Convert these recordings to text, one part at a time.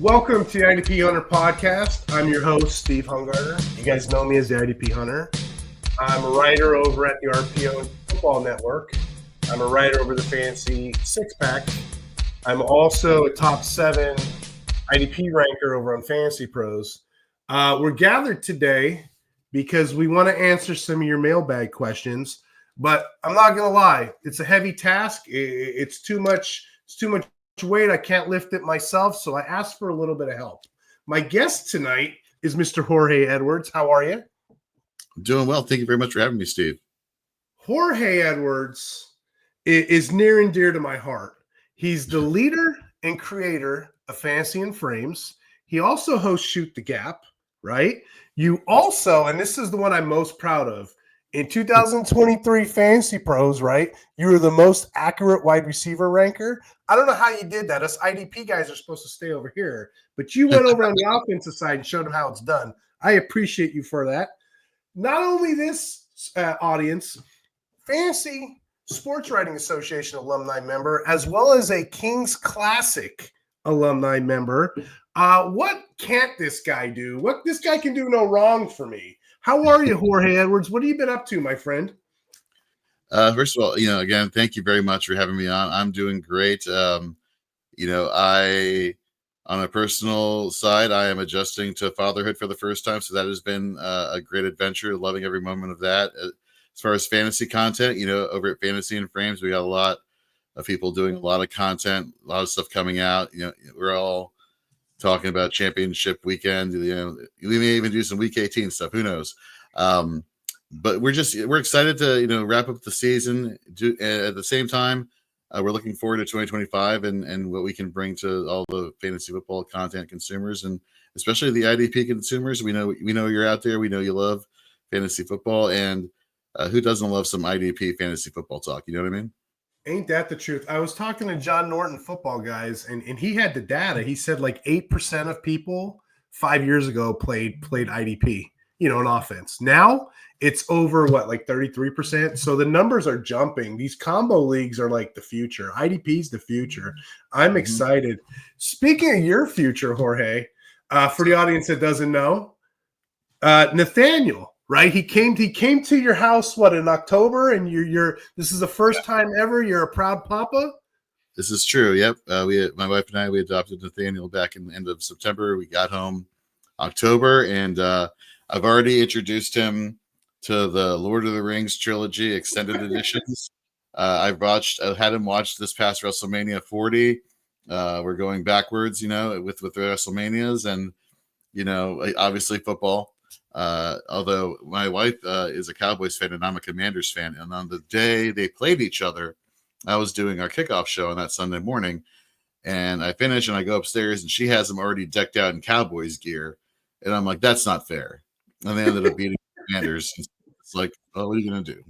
Welcome to the IDP Hunter podcast. I'm your host, Steve Hungarter. You guys know me as the IDP Hunter. I'm a writer over at the RPO Football Network. I'm a writer over the Fantasy Six Pack. I'm also a top 7 IDP ranker over on Fantasy Pros. We're gathered today because we want to answer some of your mailbag questions, but I'm not going to lie. It's a heavy task. It's too much weight. I can't lift it myself, so I asked for a little bit of help. My guest tonight is Mr. Jorge Edwards. How are you? I'm doing well. Thank you very much for having me, Steve. Jorge Edwards is near and dear to my heart. He's the leader and creator of Fantasy and Frames. He also hosts Shoot the Gap, right? You also, and this is the one I'm most proud of, in 2023 Fantasy Pros, right? You were the most accurate wide receiver ranker. I don't know how you did that. Us IDP guys are supposed to stay over here, but you went over on the offensive side and showed them how it's done. I appreciate you for that. Not only this audience, Fantasy Sports Writing Association alumni member, as well as a King's Classic alumni member. What can't this guy do? What this guy can do no wrong for me. How are you, Jorge Edwards? What have you been up to, my friend? First of all, again, thank you very much for having me on. I'm doing great. On a personal side, I am adjusting to fatherhood for the first time. So that has been a great adventure, loving every moment of that. As far as fantasy content, over at Fantasy and Frames, we got a lot of people doing a lot of content, a lot of stuff coming out. We're all talking about championship weekend. We may even do some week 18 stuff. Who knows? But we're excited to wrap up the season. At the same time, we're looking forward to 2025 and what we can bring to all the fantasy football content consumers, and especially the IDP consumers. We know you're out there. We know you love fantasy football, and who doesn't love some IDP fantasy football talk? You know what I mean? Ain't that the truth? I was talking to John Norton, Football Guys, and he had the data. He said like 8% of people 5 years ago played IDP, in offense. Now it's over like 33%. So the numbers are jumping. These combo leagues are like the future. IDP's the future. I'm excited. Speaking of your future, Jorge, for the audience that doesn't know, Nathaniel. Right, he came to your house in October, and this is the first time ever you're a proud papa. This is true. Yep, my wife and I adopted Nathaniel back in the end of September. We got home October, and I've already introduced him to the Lord of the Rings trilogy extended editions. I've had him watch this past WrestleMania 40. We're going backwards, with the WrestleManias, and obviously football. Although my wife is a Cowboys fan and I'm a Commanders fan, and on the day they played each other, I was doing our kickoff show on that Sunday morning, and I finish and I go upstairs and she has them already decked out in Cowboys gear, and I'm like, that's not fair. And they ended up beating the Commanders. It's like, oh, what are you gonna do?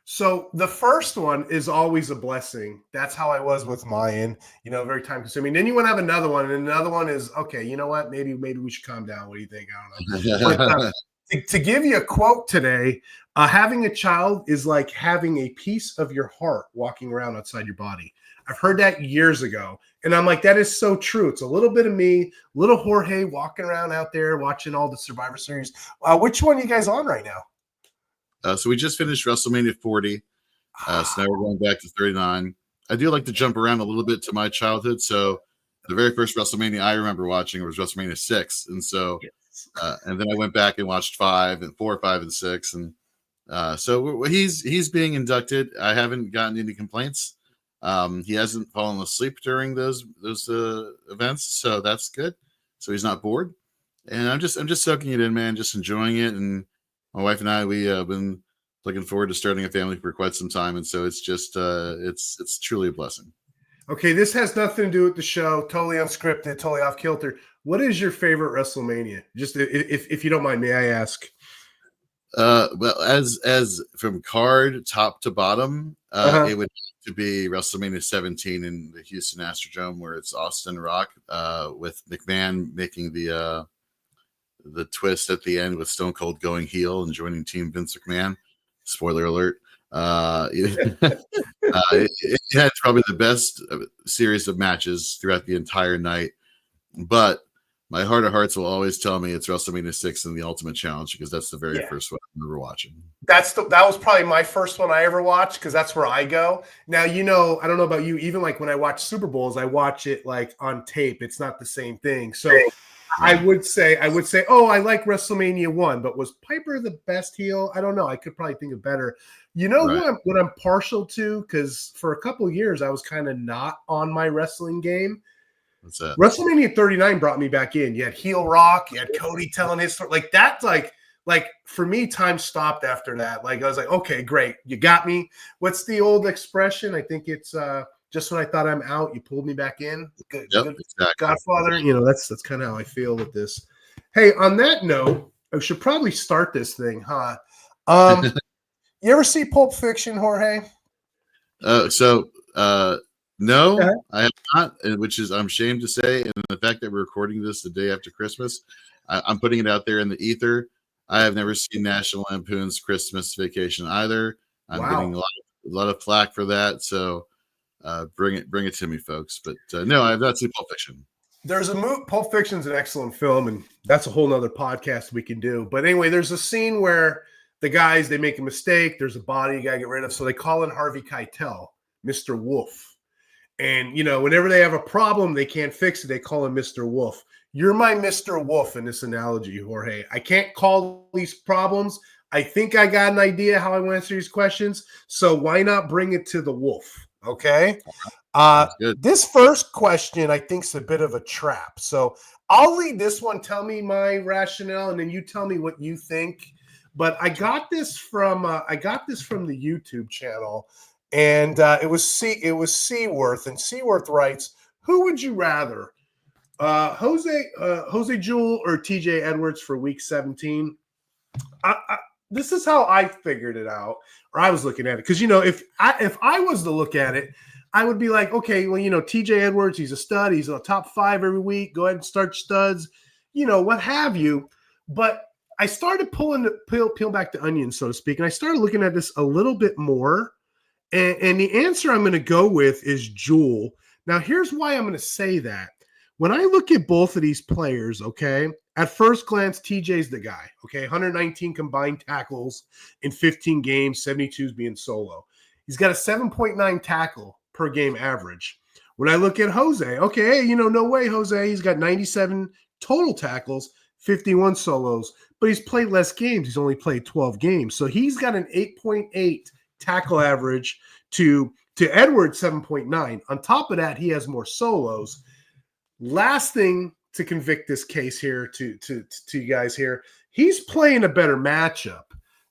So the first one is always a blessing. That's how I was with mine, very time consuming. Then you want to have another one, and another one is, okay, you know what? Maybe we should calm down. What do you think? I don't know. But to give you a quote today, having a child is like having a piece of your heart walking around outside your body. I've heard that years ago, and I'm like, that is so true. It's a little bit of me, little Jorge walking around out there watching all the Survivor Series. Which one are you guys on right now? So we just finished WrestleMania 40. So now we're going back to 39. I do like to jump around a little bit to my childhood. So the very first WrestleMania I remember watching was WrestleMania 6. And so, and then I went back and watched 4, 5, and 6. And so he's being inducted. I haven't gotten any complaints. He hasn't fallen asleep during those events. So that's good. So he's not bored. And I'm just soaking it in, man, just enjoying it. And my wife and I, we have been looking forward to starting a family for quite some time, and so it's just it's truly a blessing. Okay, this has nothing to do with the show. Totally unscripted, totally off kilter. What is your favorite WrestleMania? Just if you don't mind, may I ask? Well, as from card top to bottom, it would have to be WrestleMania 17 in the Houston Astrodome, where it's Austin Rock with McMahon making the twist at the end with Stone Cold going heel and joining Team Vince McMahon. Spoiler alert. It had probably the best series of matches throughout the entire night. But my heart of hearts will always tell me it's WrestleMania 6 and the Ultimate Challenge because that's the very first one I remember watching. That was probably my first one I ever watched because that's where I go. Now, I don't know about you, even like when I watch Super Bowls, I watch it like on tape. It's not the same thing. So I would say, oh, I like WrestleMania 1, but was Piper the best heel? I don't know. I could probably think of better. What I'm partial to, because for a couple of years I was kind of not on my wrestling game. What's that? WrestleMania 39 brought me back in. You had heel Rock, you had Cody telling his story. Like that's like for me, time stopped after that. Like I was like, okay, great, you got me. What's the old expression? I think it's just when I thought I'm out, you pulled me back in. Good, exactly. Godfather. That's kind of how I feel with this. Hey, on that note, I should probably start this thing, huh? You ever see Pulp Fiction, Jorge? No, I have not, which is I'm ashamed to say. And the fact that we're recording this the day after Christmas, I'm putting it out there in the ether. I have never seen National Lampoon's Christmas Vacation either. I'm getting a lot of flack for that. So bring it to me, folks. But no, I have not seen Pulp Fiction. There's Pulp Fiction's an excellent film, and that's a whole nother podcast we can do. But anyway, there's a scene where the guys, they make a mistake. There's a body you got to get rid of. So they call in Harvey Keitel, Mr. Wolf. And, whenever they have a problem, they can't fix it. They call him Mr. Wolf. You're my Mr. Wolf in this analogy, Jorge. I can't call these problems. I think I got an idea how I want to answer these questions. So why not bring it to the wolf? Okay. This first question, I think, is a bit of a trap. So I'll lead this one. Tell me my rationale, and then you tell me what you think. But I got this from the YouTube channel. And it was Seaworth, and Seaworth writes, "Who would you rather, Jose Jewell or TJ Edwards for Week 17?" This is how I figured it out, or I was looking at it, because if I was to look at it, I would be like, okay, well, TJ Edwards, he's a stud, he's a top 5 every week. Go ahead and start studs, what have you. But I started peel back the onion, so to speak, and I started looking at this a little bit more. And the answer I'm going to go with is Jewell. Now, here's why I'm going to say that. When I look at both of these players, okay, at first glance, TJ's the guy, okay, 119 combined tackles in 15 games, 72s being solo. He's got a 7.9 tackle per game average. When I look at Jose, okay, no way, Jose. He's got 97 total tackles, 51 solos, but he's played less games. He's only played 12 games. So he's got an 8.8 tackle average to Edwards 7.9. On top of that, he has more solos. Last thing to convict this case here to you guys here, he's playing a better matchup.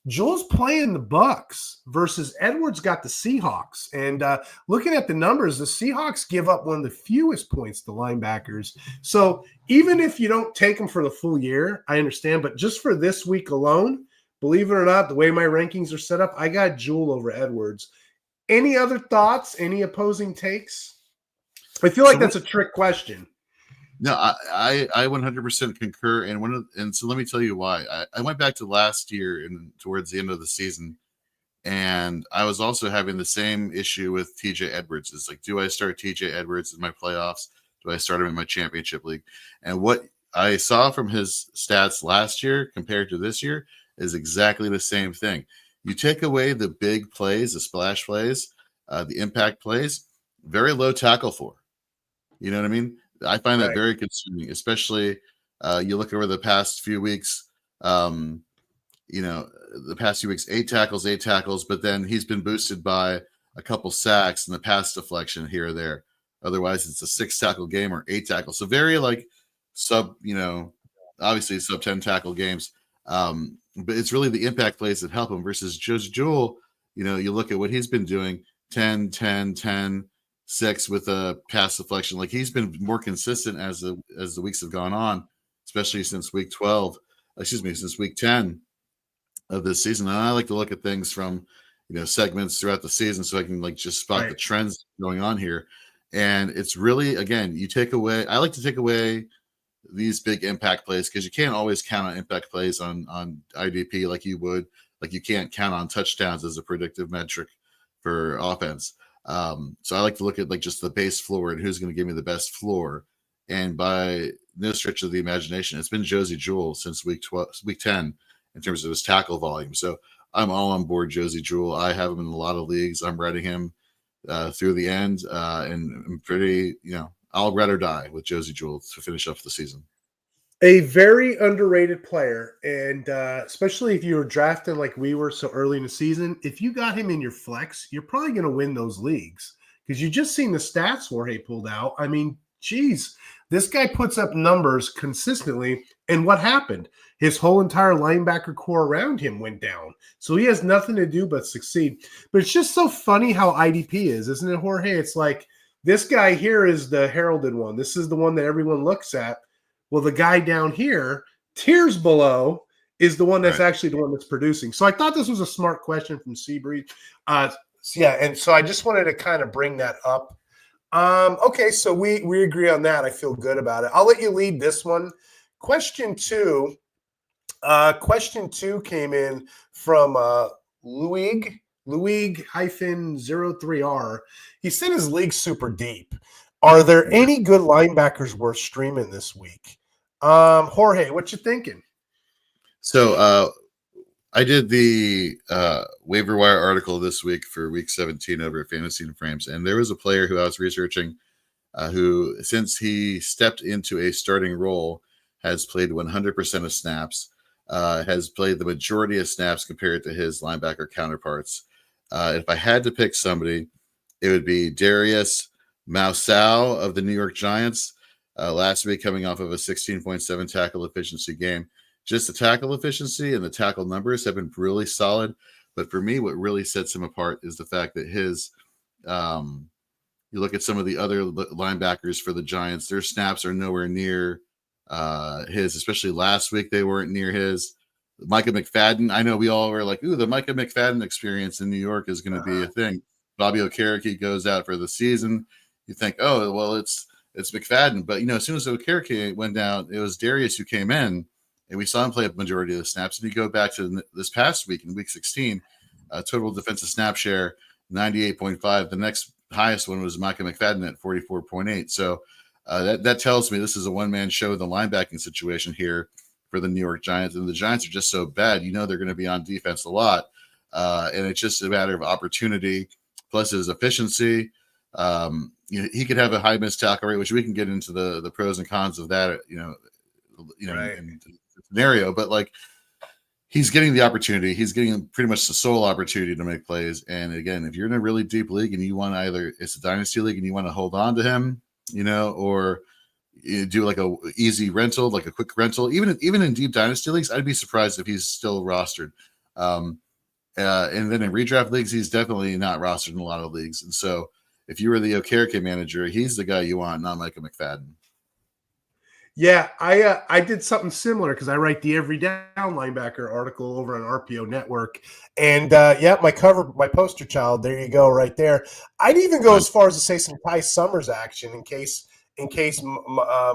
Jewell's playing the Bucks versus Edwards got the Seahawks. And looking at the numbers, the Seahawks give up one of the fewest points to linebackers. So even if you don't take them for the full year, I understand. But just for this week alone, believe it or not, the way my rankings are set up, I got Jewell over Edwards. Any other thoughts? Any opposing takes? I feel like that's a trick question. No, I 100% concur. And so let me tell you why. I went back to last year and towards the end of the season, and I was also having the same issue with TJ Edwards. It's like, do I start TJ Edwards in my playoffs? Do I start him in my championship league? And what I saw from his stats last year compared to this year is exactly the same thing. You take away the big plays, the splash plays, the impact plays, very low tackle for. You know what I mean? I find that very consuming, especially you look over the past few weeks, the past few weeks, 8 tackles, but then he's been boosted by a couple sacks and the pass deflection here or there. Otherwise, it's a 6 tackle game or 8 tackles. So very obviously sub 10 tackle games. But it's really the impact plays that help him versus just Jewell. You look at what he's been doing, 10, 10, 10, 6 with a pass deflection. Like he's been more consistent as the weeks have gone on, especially since week 10 of this season. And I like to look at things from, segments throughout the season so I can just spot the trends going on here. And it's really, again, I like to take away these big impact plays because you can't always count on impact plays on IDP like you can't count on touchdowns as a predictive metric for offense. So I like to look at just the base floor and who's going to give me the best floor. And by no stretch of the imagination, it's been Josie Jewell since week 10 in terms of his tackle volume. So I'm all on board Josie Jewell. I have him in a lot of leagues. I'm riding him through the end, and I'm pretty, I'll rather die with Josie Jewell to finish up the season. A very underrated player, and especially if you were drafting like we were so early in the season, if you got him in your flex, you're probably going to win those leagues because you just seen the stats Jorge pulled out. I mean, geez, this guy puts up numbers consistently, and what happened? His whole entire linebacker core around him went down, so he has nothing to do but succeed. But it's just so funny how IDP is, isn't it, Jorge? It's like this guy here is the heralded one. This is the one that everyone looks at. Well, the guy down here, tiers below, is the one that's actually the one that's producing. So I thought this was a smart question from Seabreeze. And so I just wanted to kind of bring that up. Okay, so we agree on that. I feel good about it. I'll let you lead this one. Question two came in from Luig-03R. He said his league's super deep. Are there any good linebackers worth streaming this week? Jorge, what you thinking? So I did the waiver wire article this week for week 17 over at Fantasy and Frames, and there was a player who I was researching who, since he stepped into a starting role, has played 100% of snaps, has played the majority of snaps compared to his linebacker counterparts. If I had to pick somebody, it would be Darius Mousau of the New York Giants. Last week, coming off of a 16.7 tackle efficiency game. Just the tackle efficiency and the tackle numbers have been really solid. But for me, what really sets him apart is the fact that his, you look at some of the other linebackers for the Giants, their snaps are nowhere near his, especially last week, they weren't near his. Micah McFadden, I know we all were like, ooh, the Micah McFadden experience in New York is going to be a thing. Bobby Okereke goes out for the season. You think, oh, well, it's McFadden. But, as soon as Okereke went down, it was Darius who came in, and we saw him play a majority of the snaps. And you go back to this past week in week 16, total defensive snap share, 98.5. The next highest one was Micah McFadden at 44.8. So that tells me this is a one-man show in the linebacking situation here for the New York Giants. And the Giants are just so bad. They're going to be on defense a lot. And it's just a matter of opportunity plus his efficiency. He could have a high missed tackle rate, which we can get into the pros and cons of that, in the scenario. But like, he's getting the opportunity. He's getting pretty much the sole opportunity to make plays. And again, if you're in a really deep league and you want it's a dynasty league and you want to hold on to him, or you do like a easy rental, like a quick rental, even in deep dynasty leagues, I'd be surprised if he's still rostered. And then in redraft leagues, he's definitely not rostered in a lot of leagues. And so if you were the Okereke manager, he's the guy you want, not Micah McFadden. Yeah, I did something similar because I write the Every Down linebacker article over on RPO Network. And my poster child, there you go, right there. I'd even go as far as to say some Ty Summers action in case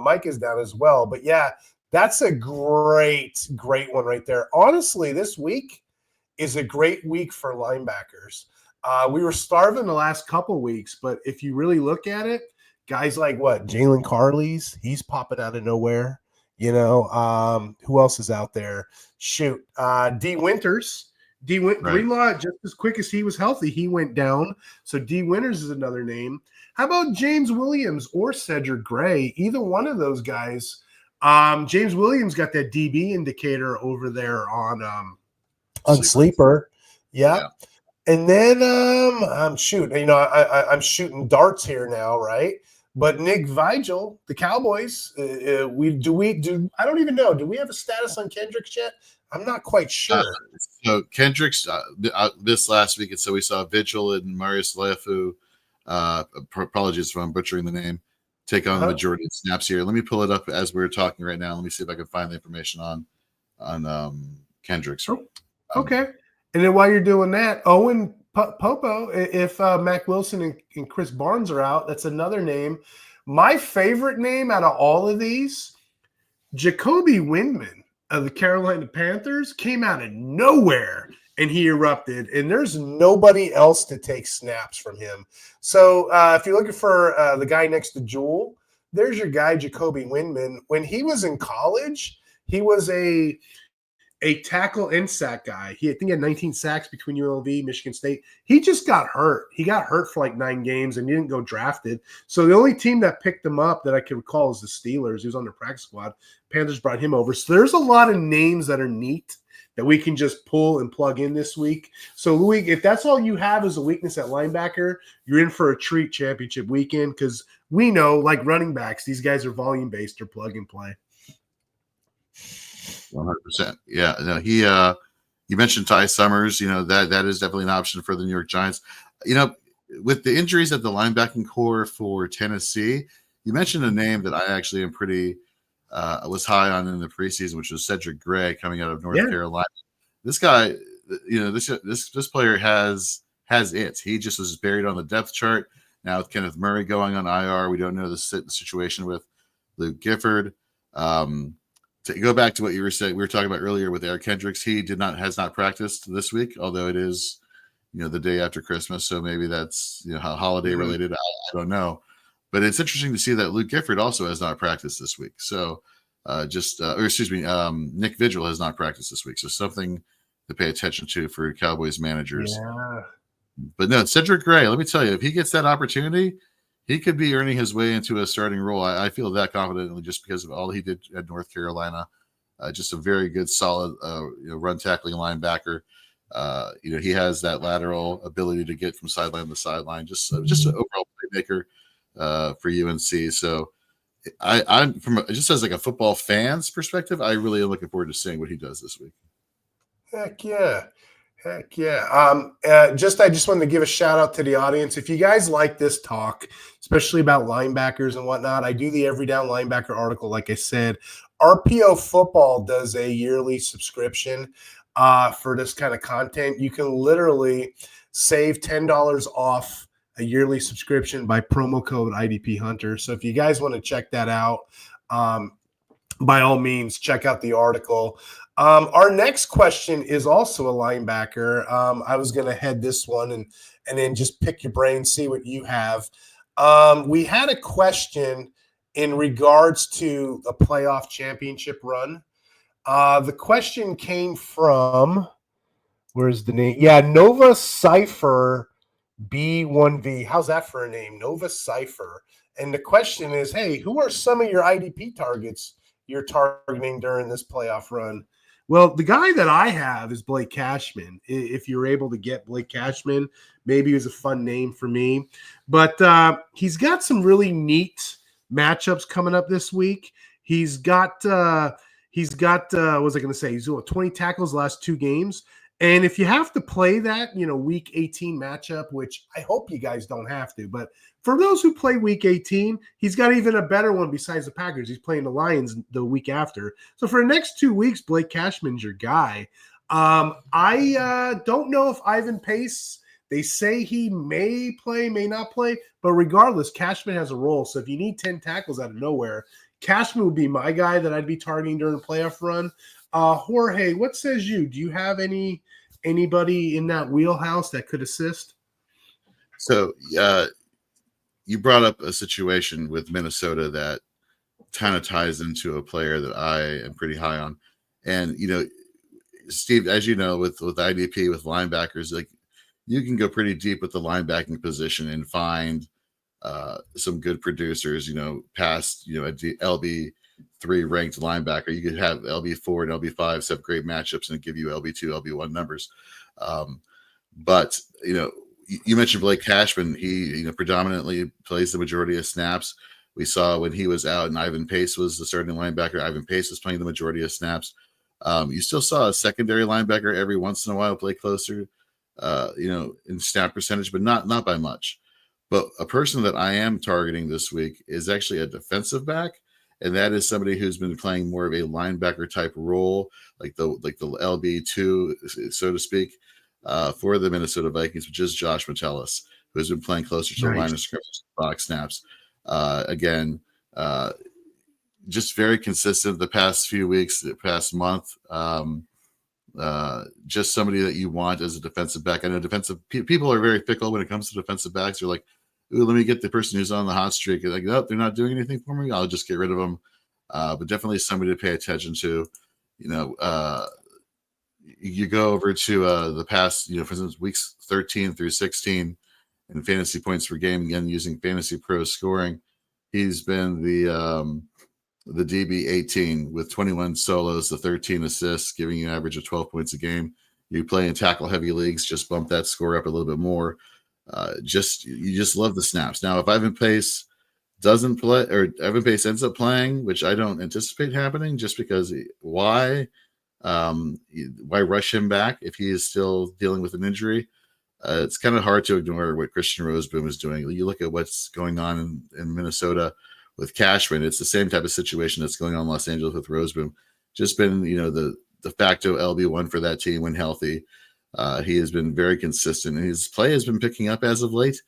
Mike is down as well. But yeah, that's a great one right there. Honestly, this week is a great week for linebackers. We were starving the last couple weeks, but if you really look at it, guys like Jalen Carley's, he's popping out of nowhere. Who else is out there? Shoot, D Winters. Greenlaw, just as quick as he was healthy, he went down. So D Winters is another name. How about James Williams or Cedric Gray? Either one of those guys. James Williams got that DB indicator over there on Sleeper. Yeah. And then I'm shooting darts here now, right? But Nick Vigil, the Cowboys, I don't even know. Do we have a status on Kendricks yet? I'm not quite sure. So Kendricks this last week, and so we saw Vigil and Marius Lefu. Apologies if I'm butchering the name. Take on the majority of snaps here. Let me pull it up as we're talking right now. Let me see if I can find the information on Kendricks. Okay. And then while you're doing that, Owen Popo, if Mac Wilson and Chris Barnes are out, that's another name. My favorite name out of all of these, Jacoby Windman of the Carolina Panthers, came out of nowhere and he erupted. And there's nobody else to take snaps from him. So if you're looking for the guy next to Jewel, there's your guy, Jacoby Windman. When he was in college, he was a tackle and sack guy. I think he had 19 sacks between UNLV, Michigan State. He just got hurt. He got hurt for like 9 games and he didn't go drafted. So the only team that picked him up that I can recall is the Steelers. He was on their practice squad. Panthers brought him over. So there's a lot of names that are neat that we can just pull and plug in this week. So, Louis, if that's all you have is a weakness at linebacker, you're in for a treat championship weekend because we know, like running backs, these guys are volume-based or plug-and-play. 100%. Yeah. No, you mentioned Ty Summers. That is definitely an option for the New York Giants. With the injuries at the linebacking core for Tennessee, you mentioned a name that I actually am pretty was high on in the preseason, which was Cedric Gray coming out of North Carolina. This guy, this player has it. He just was buried on the depth chart. Now with Kenneth Murray going on IR, we don't know the situation with Luke Gifford. To go back to what you were saying, we were talking about earlier with Eric Kendricks. He has not practiced this week, although it is, the day after Christmas. So maybe that's holiday related. I don't know, but it's interesting to see that Luke Gifford also has not practiced this week. So Nick Vigil has not practiced this week. So something to pay attention to for Cowboys managers. Yeah. But no, Cedric Gray, let me tell you, if he gets that opportunity, he could be earning his way into a starting role. I feel that confidently just because of all he did at North Carolina. Just a very good, solid run tackling linebacker. He has that lateral ability to get from sideline to sideline. Just an overall playmaker for UNC. So I'm just as like a football fan's perspective, I really am looking forward to seeing what he does this week. Heck yeah. I just wanted to give a shout out to the audience. If you guys like this talk, especially about linebackers and whatnot, I do the Every Down Linebacker article. Like I said, RPO Football does a yearly subscription for this kind of content. You can literally save $10 off a yearly subscription by promo code IDP Hunter. So if you guys want to check that out, by all means, check out the article. Our next question is also a linebacker. I was going to head this one and then just pick your brain, see what you have. We had a question in regards to a playoff championship run. The question came from, where's the name? Yeah, Nova Cypher B1V. How's that for a name? Nova Cypher. And the question is, hey, who are some of your IDP targets you're targeting during this playoff run? Well, the guy that I have is Blake Cashman. If you're able to get Blake Cashman, maybe it was a fun name for me. But he's got some really neat matchups coming up this week. He's got what was I going to say? He's doing 20 tackles the last 2 games. And if you have to play that, week 18 matchup, which I hope you guys don't have to, but for those who play week 18, he's got even a better one besides the Packers. He's playing the Lions the week after. So for the next 2 weeks, Blake Cashman's your guy. I don't know if Ivan Pace, they say he may play, may not play, but regardless, Cashman has a role. So if you need 10 tackles out of nowhere, Cashman would be my guy that I'd be targeting during the playoff run. Jorge, what says you? Do you have anybody in that wheelhouse that could assist? So you brought up a situation with Minnesota that kind of ties into a player that I am pretty high on. And, Steve, as you know, with IDP, with linebackers, like you can go pretty deep with the linebacking position and find some good producers, past, a LB3 ranked linebacker. You could have LB4 and LB5 have great matchups and give you LB2, LB1 numbers. But, you mentioned Blake Cashman. He, predominantly plays the majority of snaps. We saw when he was out and Ivan Pace was the starting linebacker. Ivan Pace was playing the majority of snaps. You still saw a secondary linebacker every once in a while play closer, in snap percentage, but not by much. But a person that I am targeting this week is actually a defensive back, and that is somebody who's been playing more of a linebacker type role, like the LB2, so to speak, for the Minnesota Vikings, which is Josh Metellus, who has been playing closer to the line of scrimmage box snaps. Again, just very consistent the past few weeks, the past month. Just somebody that you want as a defensive back. I know defensive people are very fickle when it comes to defensive backs. They're like, ooh, let me get the person who's on the hot streak. Like, nope, they're not doing anything for me. I'll just get rid of them. But definitely somebody to pay attention to. You go over to the past, for instance, weeks 13 through 16 in fantasy points per game, again, using Fantasy Pro scoring. He's been the DB 18 with 21 solos, the 13 assists, giving you an average of 12 points a game. You play in tackle heavy leagues, just bump that score up a little bit more. You just love the snaps. Now, if Ivan Pace doesn't play, or Evan Pace ends up playing, which I don't anticipate happening, just because why rush him back if he is still dealing with an injury? It's kind of hard to ignore what Christian Roseboom is doing. You look at what's going on in Minnesota with Cashman. It's the same type of situation that's going on in Los Angeles with Roseboom. Just been, the de facto LB1 for that team when healthy. He has been very consistent, and his play has been picking up as of late.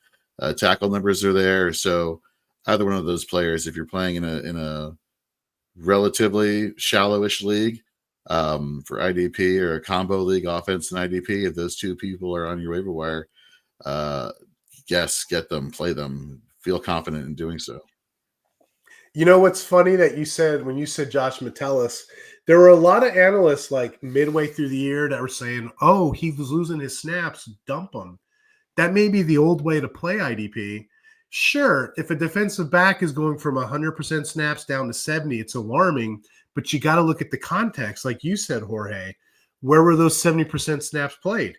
Tackle numbers are there. So either one of those players, if you're playing in a relatively shallowish league for IDP, or a combo league, offense and IDP, if those two people are on your waiver wire, yes, get them, play them, feel confident in doing so. You know what's funny that you said when you said Josh Metellus, there were a lot of analysts like midway through the year that were saying, oh, he was losing his snaps, dump him. That may be the old way to play IDP. Sure, if a defensive back is going from 100% snaps down to 70, it's alarming, but you got to look at the context. Like you said, Jorge, where were those 70% snaps played?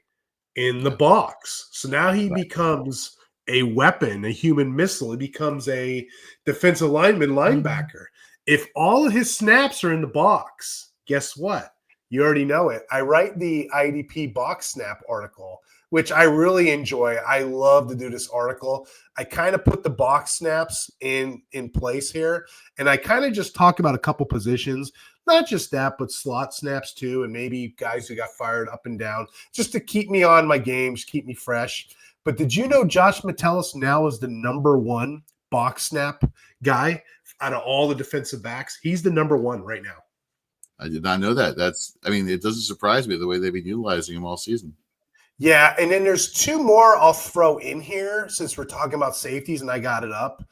In the box. So now he becomes a weapon, a human missile. He becomes a defensive lineman linebacker. If all of his snaps are in the box, guess what? You already know it. I write the IDP box snap article, which I really enjoy. I love to do this article. I kind of put the box snaps in place here, and I kind of just talk about a couple positions, not just that, but slot snaps too, and maybe guys who got fired up and down, just to keep me on my games, keep me fresh. But did you know Josh Metellus now is the #1 box snap guy out of all the defensive backs? He's the #1 right now. I did not know that. It doesn't surprise me the way they've been utilizing him all season. Yeah, and then there's two more I'll throw in here since we're talking about safeties, and I got it up.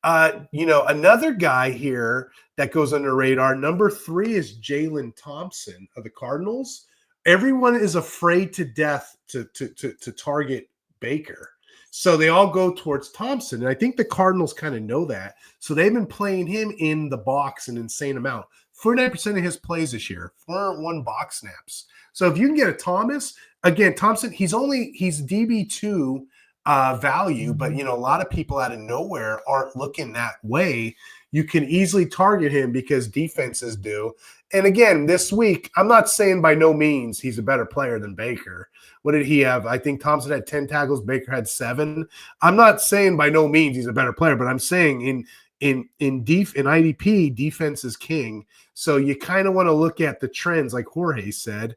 Another guy here that goes under radar, #3 is Jalen Thompson of the Cardinals. Everyone is afraid to death to target Baker. So they all go towards Thompson. And I think the Cardinals kind of know that. So they've been playing him in the box an insane amount. 49% of his plays this year, 401 box snaps. So if you can get a Thompson, he's DB2 value, but a lot of people out of nowhere aren't looking that way. You can easily target him because defenses do. And again, this week, I'm not saying by no means he's a better player than Baker. What did he have? I think Thompson had 10 tackles, Baker had 7. I'm not saying by no means he's a better player, but I'm saying in IDP, defense is king. So you kind of want to look at the trends, like Jorge said.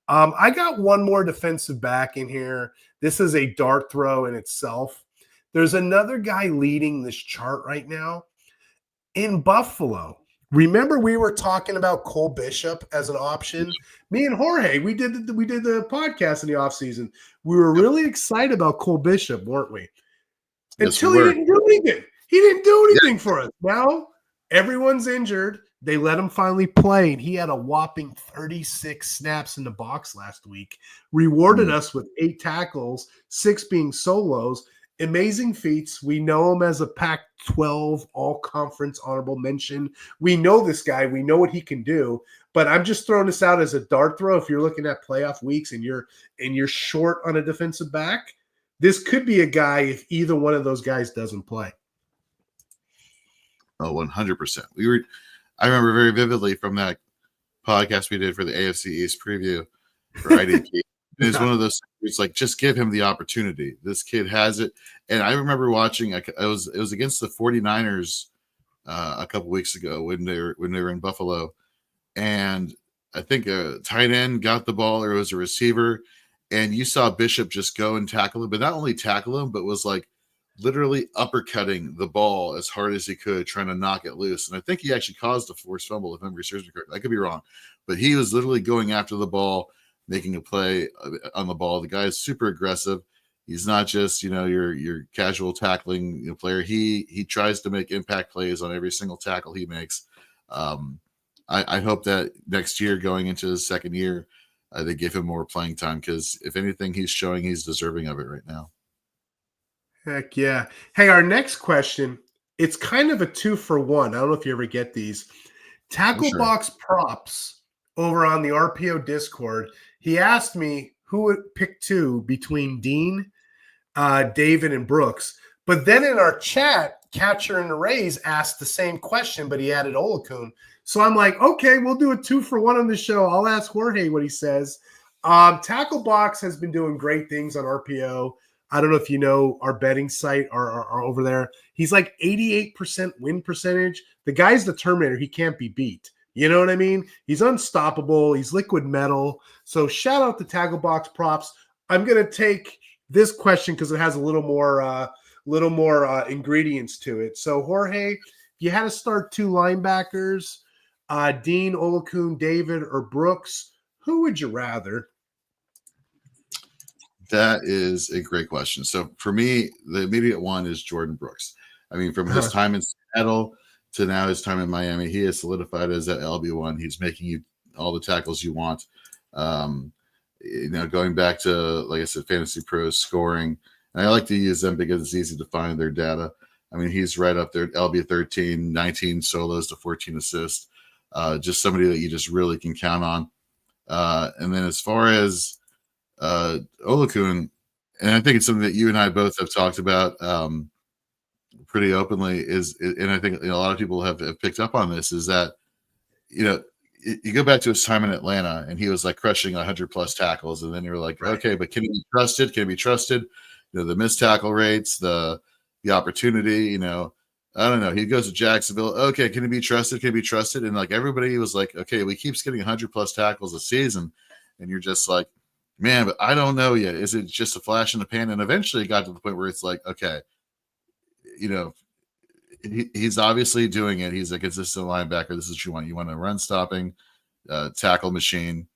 I got one more defensive back in here. This is a dart throw in itself. There's another guy leading this chart right now in Buffalo. Remember, we were talking about Cole Bishop as an option. Me and Jorge, we did the podcast in the offseason. We were really excited about Cole Bishop, weren't we? Until he didn't do anything. He didn't do anything for us. Now everyone's injured. They let him finally play, and he had a whopping 36 snaps in the box last week. Rewarded us with 8 tackles, 6 being solos. Amazing feats. We know him as a Pac-12 all-conference honorable mention. We know this guy. We know what he can do. But I'm just throwing this out as a dart throw. If you're looking at playoff weeks and you're short on a defensive back, this could be a guy if either one of those guys doesn't play. Oh, 100%. I remember very vividly from that podcast we did for the AFC East preview for IDP. It's one of those. It's like, just give him the opportunity. This kid has it. And I remember watching. It was against the 49ers a couple weeks ago when they were in Buffalo, and I think a tight end got the ball, or it was a receiver, and you saw Bishop just go and tackle him, but not only tackle him, but was like literally uppercutting the ball as hard as he could, trying to knock it loose. And I think he actually caused a forced fumble, if memory serves me correct. I could be wrong, but he was literally going after the ball, making a play on the ball. The guy is super aggressive. He's not just, your casual tackling player. He tries to make impact plays on every single tackle he makes. I hope that next year, going into his second year, they give him more playing time, because if anything, he's showing he's deserving of it right now. Heck yeah. Hey, our next question, it's kind of a 2-for-1. I don't know if you ever get these. Tackle Sure. Box Props over on the RPO Discord. He asked me who would pick 2 between Dean, David, and Brooks. But then in our chat, Catcher and the Rays asked the same question, but he added Olakun. So I'm like, okay, we'll do a 2-for-1 on the show. I'll ask Jorge what he says. Tackle Box has been doing great things on RPO. I don't know if you know our betting site are over there. He's like 88% win percentage. The guy's the Terminator. He can't be beat. You know what I mean? He's unstoppable. He's liquid metal. So shout out to Tackle Box Props. I'm going to take this question because it has a little more ingredients to it. So Jorge, if you had to start 2 linebackers, Dean, Olakun, David, or Brooks, who would you rather? That is a great question. So for me, the immediate one is Jordan Brooks. I mean, from his time in Seattle to now his time in Miami, he has solidified as that LB1. He's making you all the tackles you want. Going back to, like I said, Fantasy Pros scoring. And I like to use them because it's easy to find their data. I mean, he's right up there, LB 13, 19 solos to 14 assists. Just somebody that you just really can count on. And then as far as Olakun, and I think it's something that you and I both have talked about pretty openly, and I think a lot of people have picked up on this, is that, you go back to his time in Atlanta and he was like crushing 100+ tackles, and then you're like, right, okay, but can he be trusted? Can he be trusted? The missed tackle rates, the opportunity, I don't know. He goes to Jacksonville. Okay, can he be trusted? Can he be trusted? And like everybody was like, okay, we keeps getting 100+ tackles a season, and you're just like, man, but I don't know yet. Is it just a flash in the pan? And eventually it got to the point where it's like, okay, he's obviously doing it. He's a consistent linebacker. This is what you want. You want a run stopping tackle machine.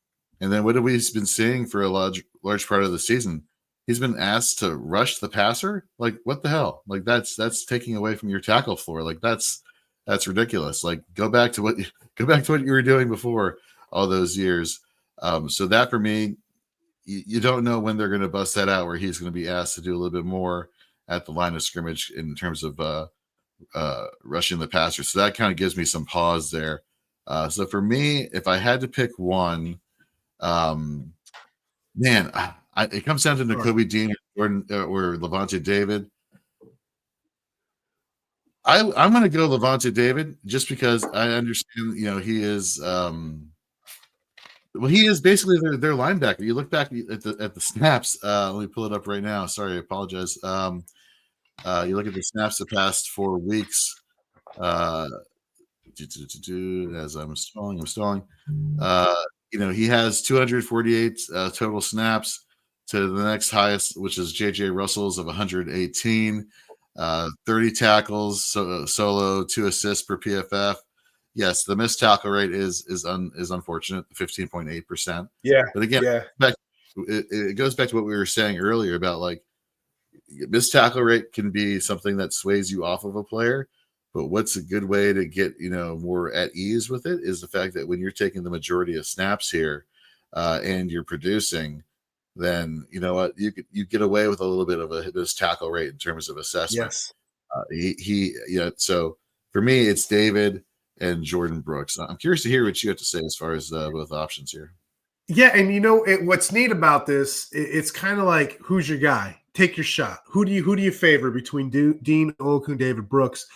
And then what have we been seeing for a large part of the season? He's been asked to rush the passer. Like, what the hell? Like, that's taking away from your tackle floor. Like, that's ridiculous. Like, go back to what you were doing before all those years. So that, for me, you don't know when they're going to bust that out, where he's going to be asked to do a little bit more at the line of scrimmage in terms of rushing the passer. So that kind of gives me some pause there. So for me, if I had to pick one, it comes down to Nakobe Dean or Levante David. I'm going to go Levante David just because I understand, he is he is basically their linebacker. You look back at the snaps. Let me pull it up right now. Sorry, I apologize. You look at the snaps the past 4 weeks. As I'm stalling. He has 248 total snaps to the next highest, which is JJ Russell's of 118. 30 tackles, solo, 2 assists per PFF. Yes, the missed tackle rate is unfortunate, 15.8%. Yeah, but again, it goes back to what we were saying earlier about, like, missed tackle rate can be something that sways you off of a player. But what's a good way to get more at ease with it is the fact that when you're taking the majority of snaps here and you're producing, then you know what, you get away with a little bit of a missed tackle rate in terms of assessment. Yes. So for me, it's David and Jordan Brooks. I'm curious to hear what you have to say as far as both options here. Yeah, and what's neat about this, it's kind of like, who's your guy? Take your shot. Who do you favor between Dean, Olakun, David, Brooks?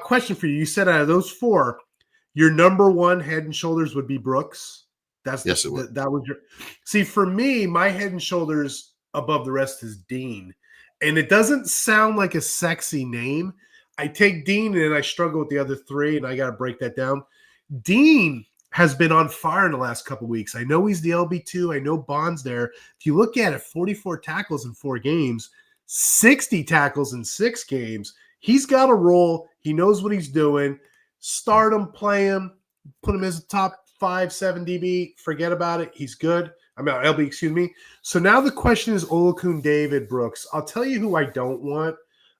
Question for you. You said out of those 4, your number 1 head and shoulders would be Brooks. Yes, it would. That was your. See, for me, my head and shoulders above the rest is Dean, and it doesn't sound like a sexy name. I take Dean and I struggle with the other 3, and I got to break that down. Dean has been on fire in the last couple of weeks. I know he's the LB2. I know Bond's there. If you look at it, 44 tackles in 4 games, 60 tackles in 6 games. He's got a role. He knows what he's doing. Start him, play him, put him as a top 5-7 DB. Forget about it. He's good. LB, excuse me. So now the question is Olakun, David, Brooks. I'll tell you who I don't want.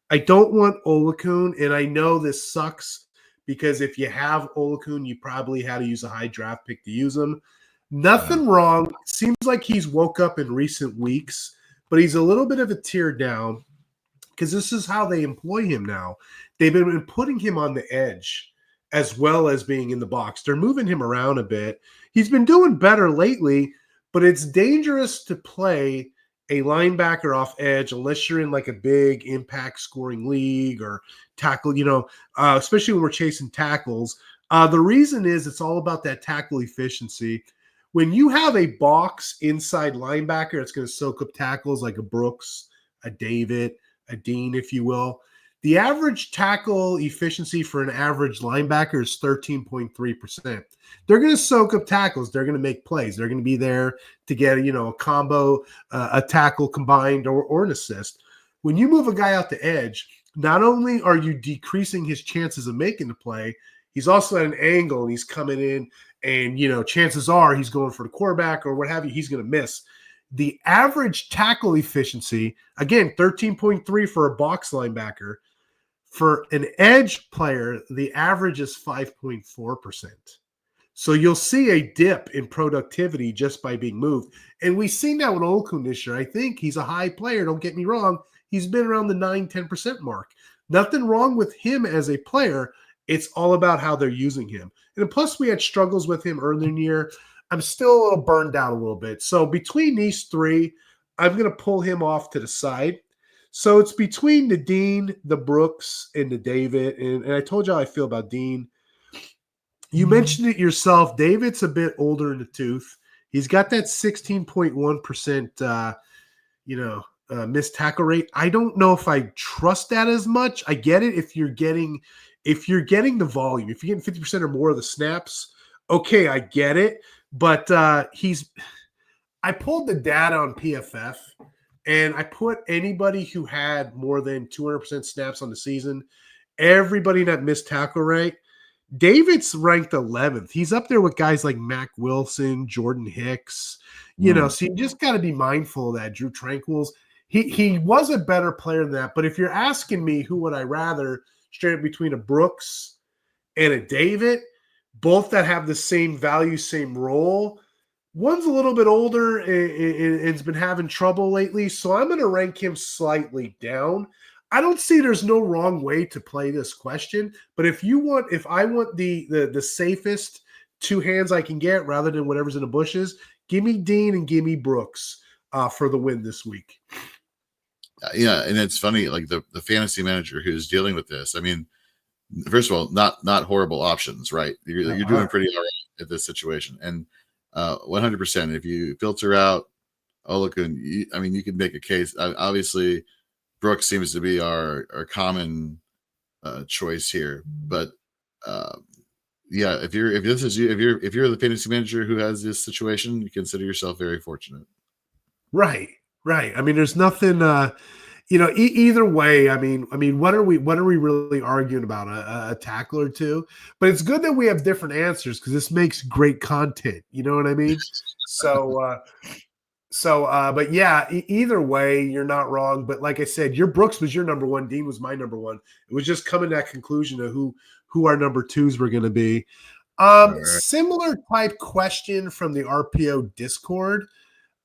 I don't want Olakun, and I know this sucks because if you have Olakun, you probably had to use a high draft pick to use him. Nothing wrong. Seems like he's woke up in recent weeks, but he's a little bit of a tear down because this is how they employ him now. They've been putting him on the edge as well as being in the box. They're moving him around a bit. He's been doing better lately, but it's dangerous to play a linebacker off edge unless you're in like a big impact scoring league or tackle, especially when we're chasing tackles. The reason is it's all about that tackle efficiency. When you have a box inside linebacker, it's going to soak up tackles like a Brooks, a David, a Dean, if you will. The average tackle efficiency for an average linebacker is 13.3%. They're going to soak up tackles. They're going to make plays. They're going to be there to get, a combo, a tackle combined or an assist. When you move a guy out the edge, not only are you decreasing his chances of making the play, he's also at an angle and he's coming in and, chances are he's going for the quarterback or what have you. He's going to miss. The average tackle efficiency, again, 13.3 for a box linebacker. For an edge player, the average is 5.4%. So you'll see a dip in productivity just by being moved. And we've seen that with Olakun this year. I think he's a high player. Don't get me wrong. He's been around the 9-10% mark. Nothing wrong with him as a player. It's all about how they're using him. And plus, we had struggles with him earlier in the year. I'm still a little burned out a little bit. So between these three, I'm going to pull him off to the side. So it's between the Dean, the Brooks, and the David. And I told you how I feel about Dean. You mentioned it yourself. David's a bit older in the tooth. He's got that 16.1%, missed tackle rate. I don't know if I trust that as much. I get it if you're getting the volume, if you're getting 50% or more of the snaps. Okay, I get it. But I pulled the data on PFF. And I put anybody who had more than 200% snaps on the season, everybody that missed tackle rate. David's ranked 11th. He's up there with guys like Mac Wilson, Jordan Hicks. So you just got to be mindful of that. Drew Tranquil's. He was a better player than that. But if you're asking me who would I rather, straight up between a Brooks and a David, both that have the same value, same role, one's a little bit older and has been having trouble lately, so I'm going to rank him slightly down. I don't see there's no wrong way to play this question, but if I want the safest two hands I can get rather than whatever's in the bushes, give me Dean and give me Brooks for the win this week. Yeah, and it's funny, like the fantasy manager who's dealing with this. I mean, first of all, not horrible options, right? You're doing pretty all right at this situation, and 100%. If you filter out Olakun, you can make a case. Obviously, Brooks seems to be our common choice here. But if you're the fantasy manager who has this situation, you consider yourself very fortunate. Right. I mean, there's nothing. Either way. I mean, what are we really arguing about? A tackle or two? But it's good that we have different answers because this makes great content. You know what I mean? But yeah, either way, you're not wrong. But like I said, your Brooks was your number one. Dean was my number one. It was just coming to that conclusion of who our number twos were going to be. Right. Similar type question from the RPO Discord.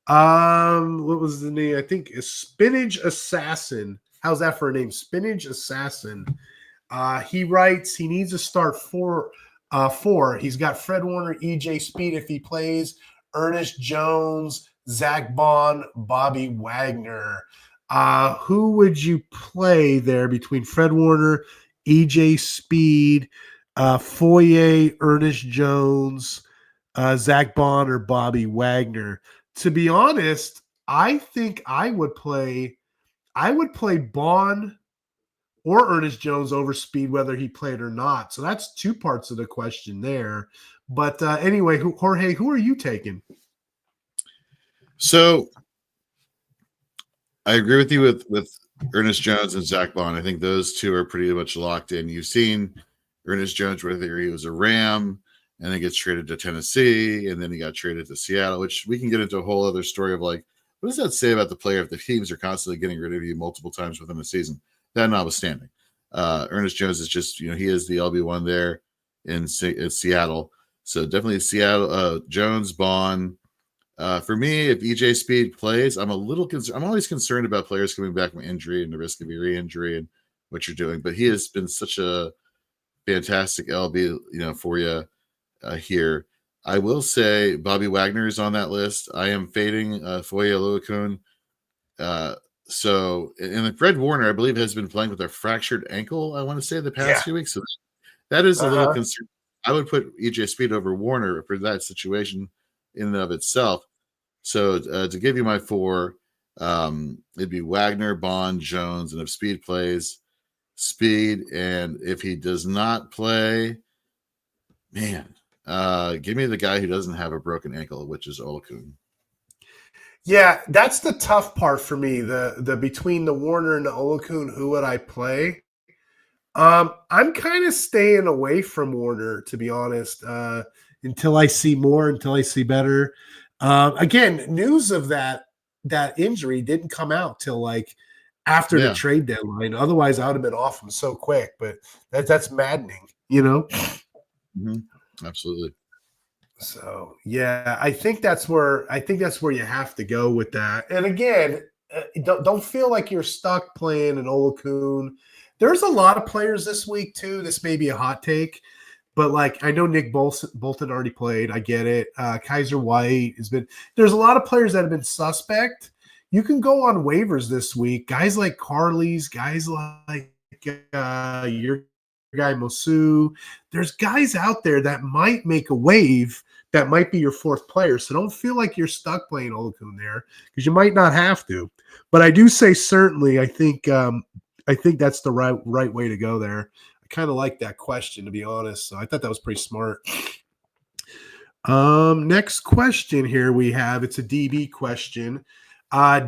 What was the name? I think is Spinach Assassin. How's that for a name? Spinach Assassin. He writes he needs to start four. He's got Fred Warner, EJ Speed if he plays, Ernest Jones, Zach Bond, Bobby Wagner. Who would you play there between Fred Warner, EJ Speed, Foye, Ernest Jones, Zach Bond, or Bobby Wagner? To be honest, I think I would play Bond or Ernest Jones over Speed, whether he played or not. So that's two parts of the question there. But anyway, Jorge, who are you taking? So I agree with you with Ernest Jones and Zach Bond. I think those two are pretty much locked in. You've seen Ernest Jones, whether he was a Ram, and then gets traded to Tennessee, and then he got traded to Seattle, which we can get into a whole other story of like, what does that say about the player if the teams are constantly getting rid of you multiple times within a season? That notwithstanding, Ernest Jones is just, he is the LB1 there in Seattle. So definitely Seattle, Jones, Bond. For me, if EJ Speed plays, I'm a little concerned. I'm always concerned about players coming back from injury and the risk of re-injury and what you're doing. But he has been such a fantastic LB, for you here. I will say Bobby Wagner is on that list. I am fading Foye Oluokun. So, and Fred Warner, I believe, has been playing with a fractured ankle, I want to say, the past few weeks. So that is a little concern. I would put EJ Speed over Warner for that situation in and of itself. So to give you my 4, it'd be Wagner, Bond, Jones, and if Speed plays, Speed. And if he does not play, man, give me the guy who doesn't have a broken ankle, which is Oluokun. Yeah, that's the tough part for me. The between the Warner and the Oluokun, who would I play? I'm kind of staying away from Warner, to be honest, until I see more, until I see better. Again, news of that injury didn't come out till like after the trade deadline. Otherwise, I would have been off him so quick. But that's maddening, Mm-hmm. Absolutely. So yeah, I think that's where you have to go with that. And again, don't feel like you're stuck playing an Oluokun. There's a lot of players this week too. This may be a hot take, but like I know Nick Bolton already played. I get it. Kaiser White has been. There's a lot of players that have been suspect. You can go on waivers this week. Guys like Carly's, guys like your guy Mosu. There's guys out there that might make a wave. That might be your 4th player. So don't feel like you're stuck playing Oluokun there because you might not have to. But I do say certainly. I think that's the right way to go there. I kind of like that question, to be honest. So I thought that was pretty smart. Next question here we have. It's a DB question.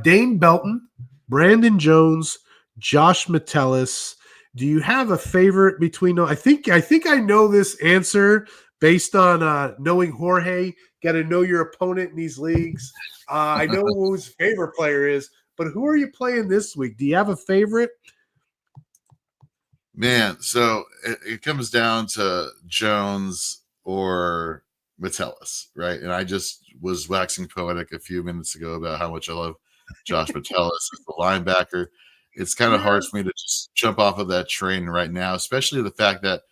Dane Belton, Brandon Jones, Josh Metellus. Do you have a favorite between them? I think I know this answer based on knowing Jorge. Got to know your opponent in these leagues. I know who his favorite player is, but who are you playing this week? Do you have a favorite? Man, so it comes down to Jones or Metellus, right? And I just was waxing poetic a few minutes ago about how much I love Josh Metellus as the linebacker. It's kind of hard for me to just jump off of that train right now, especially the fact that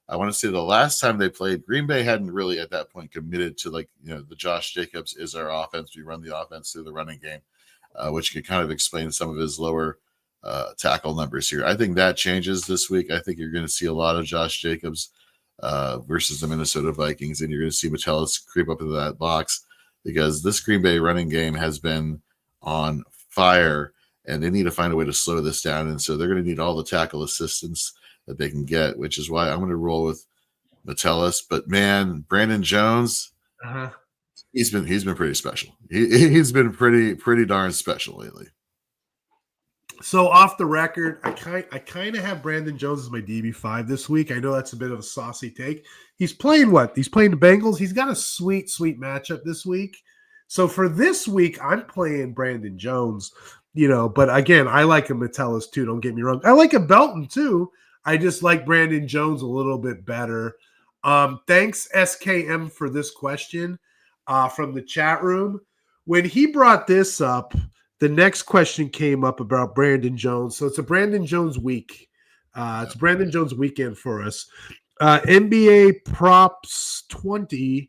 I want to say the last time they played, Green Bay hadn't really at that point committed to the Josh Jacobs is our offense. We run the offense through the running game, which could kind of explain some of his lower tackle numbers here. I think that changes this week. I think you're going to see a lot of Josh Jacobs versus the Minnesota Vikings, and you're going to see Metellus creep up into that box because this Green Bay running game has been on fire, and they need to find a way to slow this down. And so they're going to need all the tackle assistance that they can get, which is why I'm going to roll with Metellus. But man, Brandon Jones, he's been pretty special. He's been pretty darn special lately. So off the record, I kind of have Brandon Jones as my DB5 this week. I know that's a bit of a saucy take. He's playing what? He's playing the Bengals. He's got a sweet matchup this week. So for this week, I'm playing Brandon Jones, but again, I like a Metellus too. Don't get me wrong. I like a Belton too. I just like Brandon Jones a little bit better. Thanks, SKM, for this question from the chat room. When he brought this up, the next question came up about Brandon Jones. So it's a Brandon Jones week. It's Brandon Jones weekend for us. NBA Props 20.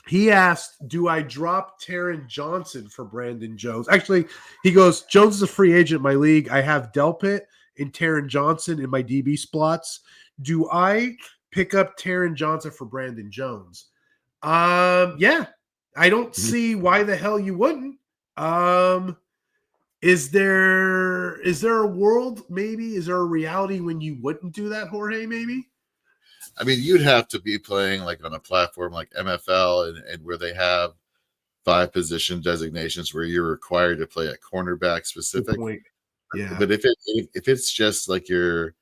He asked, do I drop Taron Johnson for Brandon Jones? Actually, he goes, Jones is a free agent in my league. I have Delpit and Taron Johnson in my DB spots. Do I pick up Taron Johnson for Brandon Jones? Yeah. I don't see why the hell you wouldn't. Is there a world maybe? Is there a reality when you wouldn't do that, Jorge, maybe? I mean, you'd have to be playing like on a platform like MFL and where they have 5 position designations where you're required to play a cornerback specific. Yeah. But if it's just like your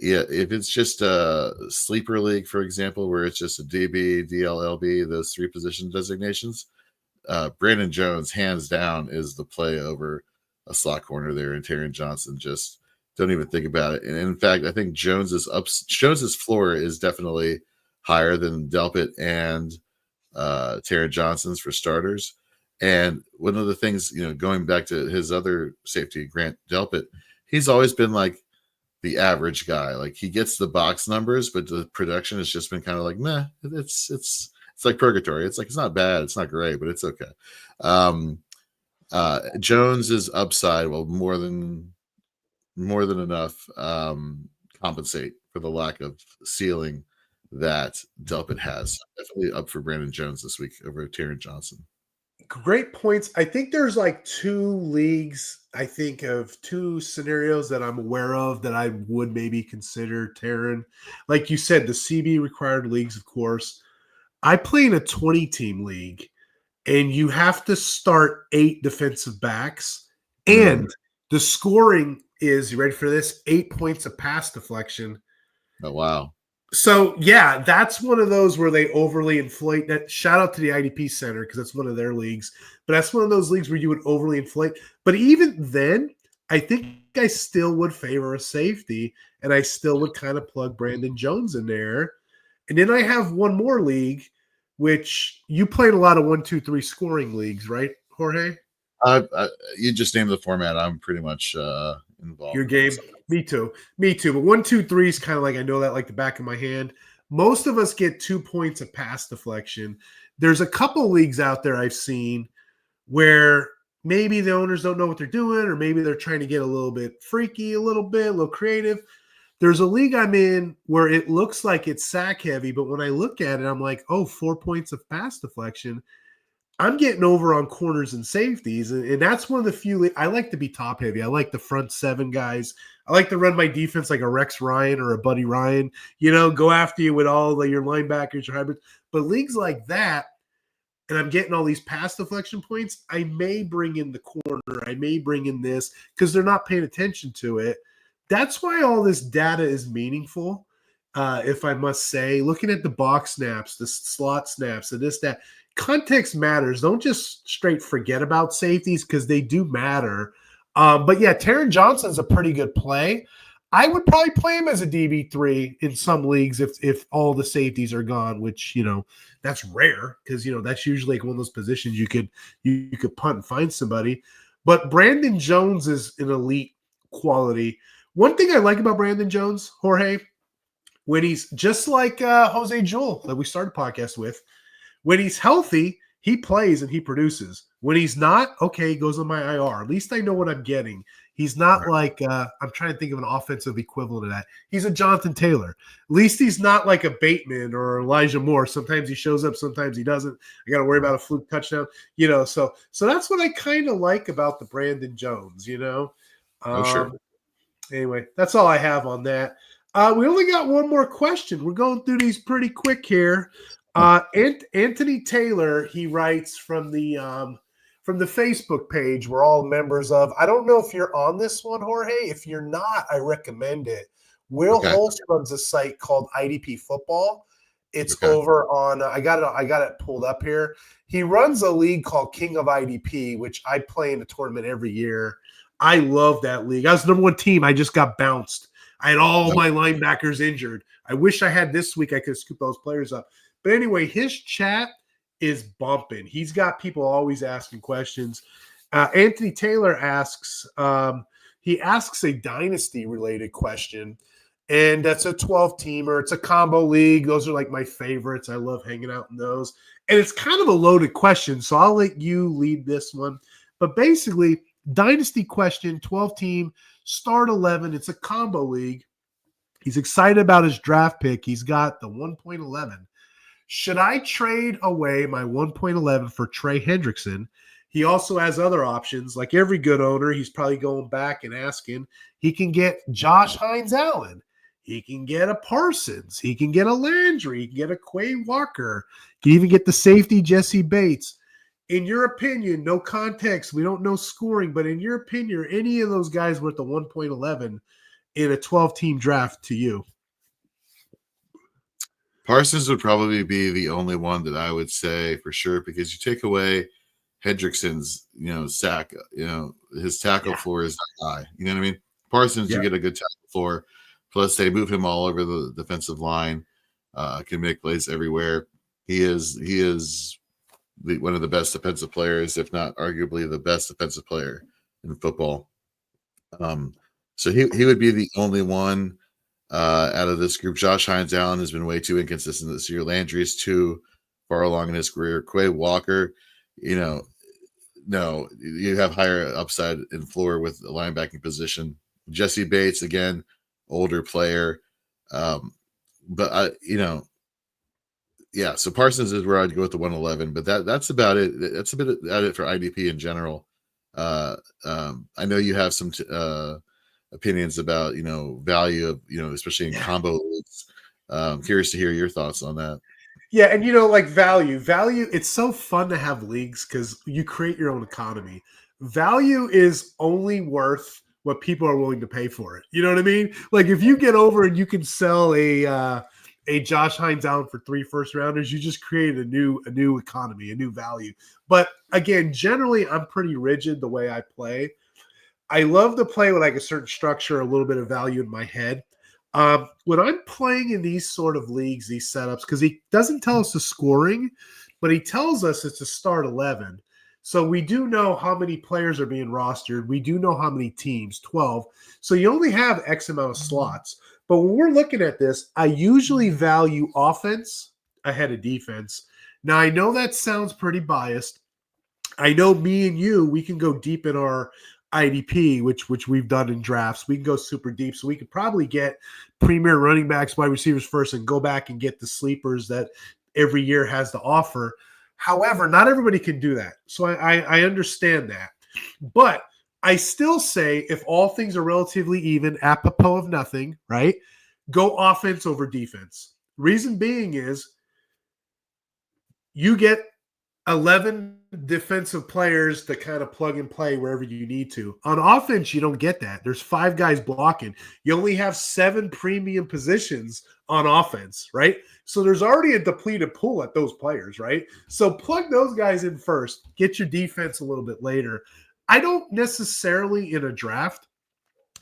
Yeah, if it's just a sleeper league, for example, where it's just a DB, DLLB, those 3 position designations, Brandon Jones, hands down, is the play over a slot corner there, and Taron Johnson. Just don't even think about it. And in fact, I think Jones's floor is definitely higher than Delpit and Taron Johnson's for starters. And one of the things, going back to his other safety, Grant Delpit, he's always been like the average guy. Like, he gets the box numbers, but the production has just been kind of like, meh. It's like purgatory. It's like, it's not bad, it's not great, but it's okay. Jones's upside will more than enough compensate for the lack of ceiling that Delpit has. Definitely up for Brandon Jones this week over Taron Johnson. Great points. I think there's like 2 leagues. I think of 2 scenarios that I'm aware of that I would maybe consider Taron. Like you said, the CB required leagues, of course. I play in a 20-team league, and you have to start 8 defensive backs. And the scoring is, you ready for this? 8 points of pass deflection. Oh, wow. So, yeah, that's one of those where they overly inflate that. Shout out to the IDP Center, because that's one of their leagues. But that's one of those leagues where you would overly inflate. But even then, I think I still would favor a safety, and I still would kind of plug Brandon Jones in there. And then I have one more league, which you played a lot of 1, 2, 3 scoring leagues, right, Jorge? You just named the format. I'm pretty much involved. Your game? Me too. But 1, 2, 3 is kind of like, I know that like the back of my hand. Most of us get 2 points of pass deflection. There's a couple leagues out there I've seen where maybe the owners don't know what they're doing, or maybe they're trying to get a little bit freaky, a little creative. There's a league I'm in where it looks like it's sack heavy, but when I look at it, I'm like, 4 points of pass deflection. I'm getting over on corners and safeties, and that's one of the few. I like to be top heavy. I like the front 7 guys. I like to run my defense like a Rex Ryan or a Buddy Ryan. Go after you with all your linebackers, your hybrids. But leagues like that, and I'm getting all these pass deflection points, I may bring in the corner. I may bring in this because they're not paying attention to it. That's why all this data is meaningful, if I must say. Looking at the box snaps, the slot snaps, and this, that. Context matters. Don't just straight forget about safeties, because they do matter. But yeah, Taron Johnson's a pretty good play. I would probably play him as a DB3 in some leagues if all the safeties are gone, which, that's rare, because, that's usually like one of those positions you could punt and find somebody. But Brandon Jones is an elite quality. One thing I like about Brandon Jones, Jorge, when he's just like Jose Jewell that we started the podcast with, when he's healthy, he plays and he produces. When he's not, okay, he goes on my IR. At least I know what I'm getting. He's not like I'm trying to think of an offensive equivalent of that. He's a Jonathan Taylor. At least he's not like a Bateman or Elijah Moore. Sometimes he shows up, sometimes he doesn't. I got to worry about a fluke touchdown. So that's what I kind of like about the Brandon Jones. Sure. Anyway, that's all I have on that. We only got one more question. We're going through these pretty quick here. Anthony Taylor, he writes from the Facebook page we're all members of. I don't know if you're on this one, Jorge. If you're not, I recommend it. Will Holst runs a site called IDP Football. It's over on I got it pulled up here. He runs a league called King of IDP, which I play in a tournament every year. I love that league. I was the number 1 team. I just got bounced. I had all my linebackers injured. I wish I had this week. I could scoop those players up. But anyway, his chat is bumping. He's got people always asking questions. Anthony Taylor asks, he asks a dynasty-related question, and that's a 12-teamer. It's a combo league. Those are like my favorites. I love hanging out in those. And it's kind of a loaded question, so I'll let you lead this one. But basically, dynasty question, 12-team, start 11. It's a combo league. He's excited about his draft pick. He's got the 1.11. Should I trade away my 1.11 for Trey Hendrickson? He also has other options. Like every good owner, he's probably going back and asking. He can get Josh Hines-Allen. He can get a Parsons. He can get a Landry. He can get a Quay Walker. He can even get the safety Jesse Bates. In your opinion, no context, we don't know scoring, but in your opinion, are any of those guys worth the 1.11? in a 12-team draft to you? Parsons would probably be the only one that I would say for sure, because you take away Hendrickson's, sack, his tackle floor is not high. You know what I mean? Parsons, you get a good tackle floor. Plus, they move him all over the defensive line. Can make plays everywhere. He is one of the best defensive players, if not arguably the best defensive player in football. So he would be the only one out of this group. Josh Hines Allen has been way too inconsistent this year. Landry's too far along in his career. Quay Walker, no, you have higher upside in floor with the linebacking position. Jesse Bates, again, older player. But so Parsons is where I'd go with the 111, but that's about it. That's a bit about it for IDP in general. I know you have some opinions about, value of, especially in combo leagues. Curious to hear your thoughts on that. Yeah, and like value, it's so fun to have leagues because you create your own economy. Value is only worth what people are willing to pay for it. You know what I mean? Like if you get over and you can sell a Josh Hines Allen for 3 first-rounders, you just create a new economy, a new value. But again, generally, I'm pretty rigid the way I play. I love to play with like a certain structure, a little bit of value in my head. When I'm playing in these sort of leagues, these setups, because he doesn't tell us the scoring, but he tells us it's a start 11. So we do know how many players are being rostered. We do know how many teams, 12. So you only have X amount of slots. But when we're looking at this, I usually value offense ahead of defense. Now, I know that sounds pretty biased. I know me and you, we can go deep in our IDP, which we've done in drafts. We can go super deep. So we could probably get premier running backs, wide receivers first, and go back and get the sleepers that every year has to offer. However, not everybody can do that. So I understand that. But I still say if all things are relatively even, apropos of nothing, right? Go offense over defense. Reason being is you get 11 defensive players to kind of plug and play wherever you need to. On offense, you don't get that. There's 5 guys blocking. You only have 7 premium positions on offense, right? So there's already a depleted pool at those players, right? So plug those guys in first. Get your defense a little bit later. I don't necessarily, in a draft,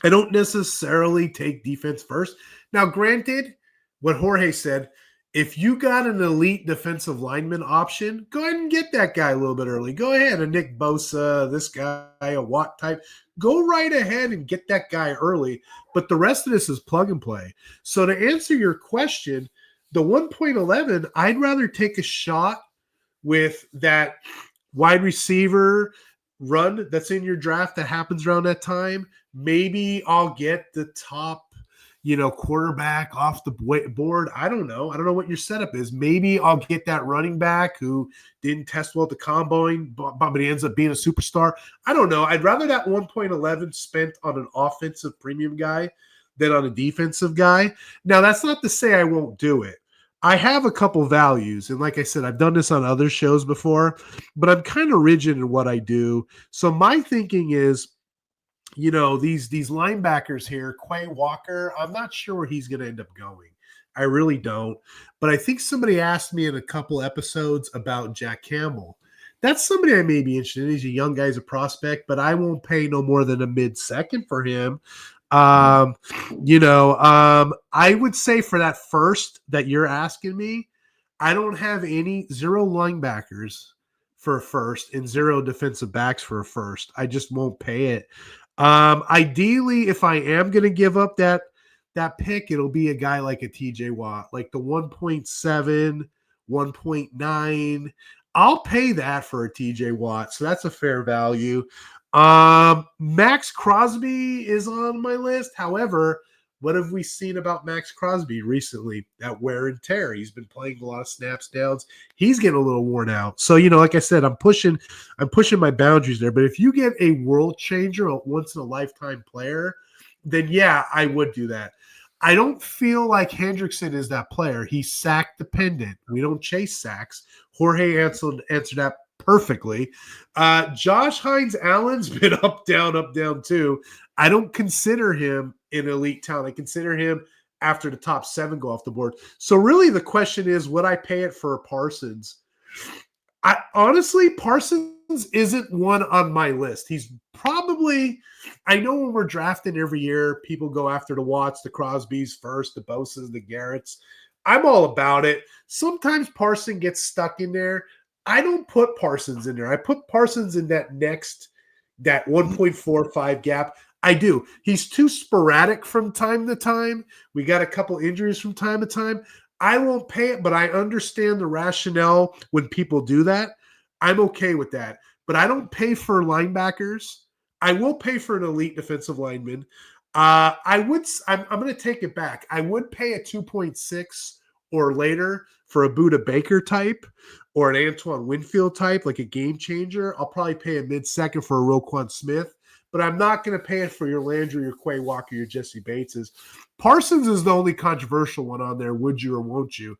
I don't necessarily take defense first. Now, granted, what Jorge said, if you got an elite defensive lineman option, go ahead and get that guy a little bit early. Go ahead, a Nick Bosa, this guy, a Watt type. Go right ahead and get that guy early. But the rest of this is plug and play. So to answer your question, the 1.11, I'd rather take a shot with that wide receiver run that's in your draft that happens around that time. Maybe I'll get the top quarterback off the board. I don't know. I don't know what your setup is. Maybe I'll get that running back who didn't test well at the combine, but he ends up being a superstar. I don't know. I'd rather that 1.11 spent on an offensive premium guy than on a defensive guy. Now, that's not to say I won't do it. I have a couple values. And like I said, I've done this on other shows before, but I'm kind of rigid in what I do. So my thinking is, these linebackers here, Quay Walker, I'm not sure where he's going to end up going. I really don't. But I think somebody asked me in a couple episodes about Jack Campbell. That's somebody I may be interested in. He's a young guy, he's a prospect, but I won't pay no more than a mid-second for him. I would say for that first that you're asking me, I don't have 0 linebackers for a first and 0 defensive backs for a first. I just won't pay it. Ideally, if I am going to give up that pick, it'll be a guy like a TJ Watt, like the 1.7, 1.9. I'll pay that for a TJ Watt. So that's a fair value. Max Crosby is on my list. However, what have we seen about Max Crosby recently? That wear and tear. He's been playing a lot of snaps downs. He's getting a little worn out. So, like I said, I'm pushing my boundaries there. But if you get a world changer, a once in a lifetime player, then yeah, I would do that. I don't feel like Hendrickson is that player. He's sack dependent. We don't chase sacks. Jorge answered that perfectly. Josh Hines Allen's been up, down too. I don't consider him in elite talent. I consider him after the top 7 go off the board. So really the question is, would I pay it for Parsons? I honestly, Parsons isn't one on my list. He's probably, I know when we're drafting every year, people go after the Watts, the Crosbys first, the Bosas, the Garretts. I'm all about it. Sometimes Parsons gets stuck in there. I don't put Parsons in there. I put Parsons in that 1.45 gap. I do. He's too sporadic from time to time. We got a couple injuries from time to time. I won't pay it, but I understand the rationale when people do that. I'm okay with that. But I don't pay for linebackers. I will pay for an elite defensive lineman. I'm going to take it back. I would pay a 2.6 or later for a Budda Baker type or an Antoine Winfield type, like a game changer. I'll probably pay a mid-second for a Roquan Smith. But I'm not going to pay it for your Landry, your Quay Walker, your Jesse Bateses. Parsons is the only controversial one on there. Would you or won't you?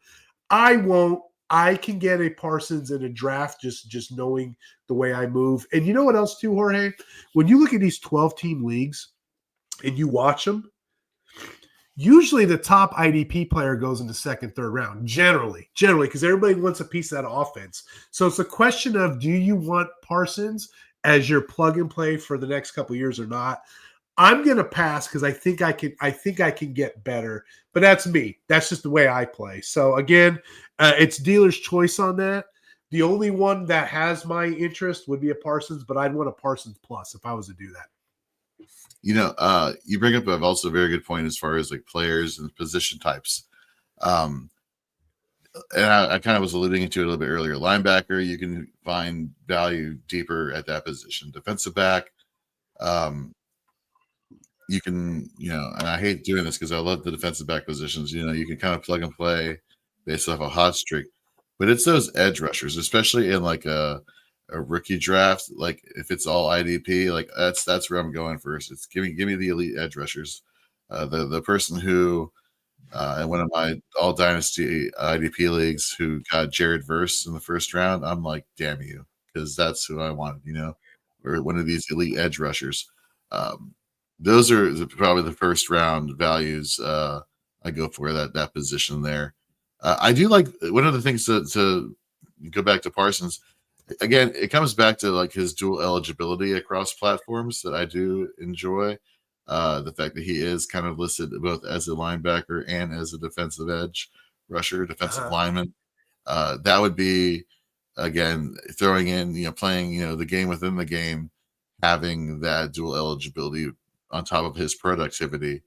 I won't. I can get a Parsons in a draft just knowing the way I move. And you know what else too, Jorge? When you look at these 12-team leagues and you watch them, usually the top IDP player goes in the second, third round, generally, because everybody wants a piece of that offense. So it's a question of, do you want Parsons as your plug and play for the next couple of years or not? I'm going to pass because I think I can get better, but that's me. That's just the way I play. So again, it's dealer's choice on that. The only one that has my interest would be a Parsons, but I'd want a Parsons plus if I was to do that. You bring up also a very good point as far as like players and position types. And I kind of was alluding to it a little bit earlier. Linebacker, you can find value deeper at that position. Defensive back, you can, and I hate doing this because I love the defensive back positions. You can kind of plug and play based off a hot streak, but it's those edge rushers, especially in like a rookie draft. Like if it's all IDP, like that's where I'm going first. It's give me the elite edge rushers. The person who in one of my all dynasty IDP leagues who got Jared Verse in the first round, I'm like, damn you, because that's who I wanted, or one of these elite edge rushers. Those are probably the first round values I go for that position there. I do like one of the things to go back to Parsons. Again, it comes back to like his dual eligibility across platforms that I do enjoy. The fact that he is kind of listed both as a linebacker and as a defensive edge rusher, defensive lineman. That would be, again, throwing in, playing, the game within the game, having that dual eligibility on top of his productivity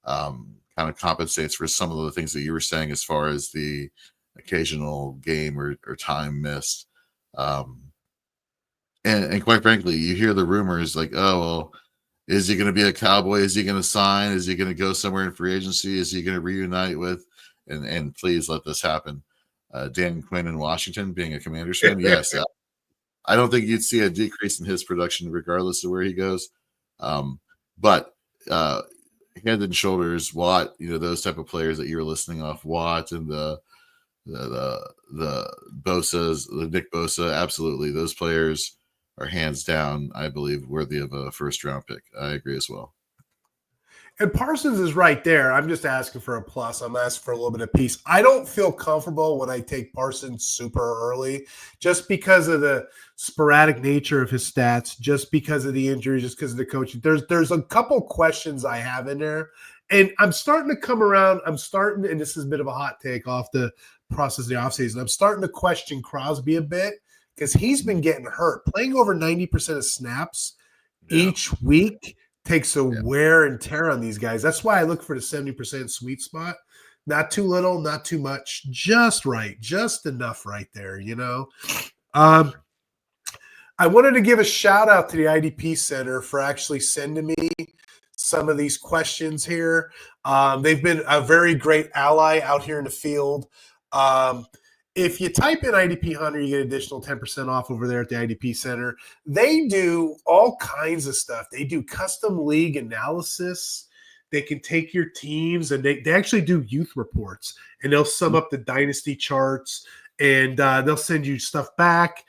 kind of compensates for some of the things that you were saying as far as the occasional game or time missed. And quite frankly, you hear the rumors like, oh, well, is he going to be a Cowboy? Is he going to sign? Is he going to go somewhere in free agency? Is he going to reunite with? And please let this happen. Dan Quinn in Washington, being a Commanders fan, yes. I don't think you'd see a decrease in his production regardless of where he goes. But head and shoulders, Watt, those type of players that you're listening off, Watt and the Bosas, the Nick Bosa, absolutely. Those players are hands down, I believe, worthy of a first round pick. I agree as well. And Parsons is right there. I'm just asking for a plus. I'm asking for a little bit of peace. I don't feel comfortable when I take Parsons super early just because of the sporadic nature of his stats, just because of the injuries, just because of the coaching. There's a couple questions I have in there. And I'm starting to come around. And this is a bit of a hot take off the process of the offseason. I'm starting to question Crosby a bit because he's been getting hurt. Playing over 90% of snaps each week takes a wear and tear on these guys. That's why I look for the 70% sweet spot. Not too little, not too much, just right, just enough right there, I wanted to give a shout out to the IDP Center for actually sending me some of these questions here. They've been a very great ally out here in the field. If you type in IDP Hunter, you get additional 10% off over there at the IDP Center. They do all kinds of stuff. They do custom league analysis. They can take your teams and they actually do youth reports, and they'll sum up the dynasty charts, and they'll send you stuff back.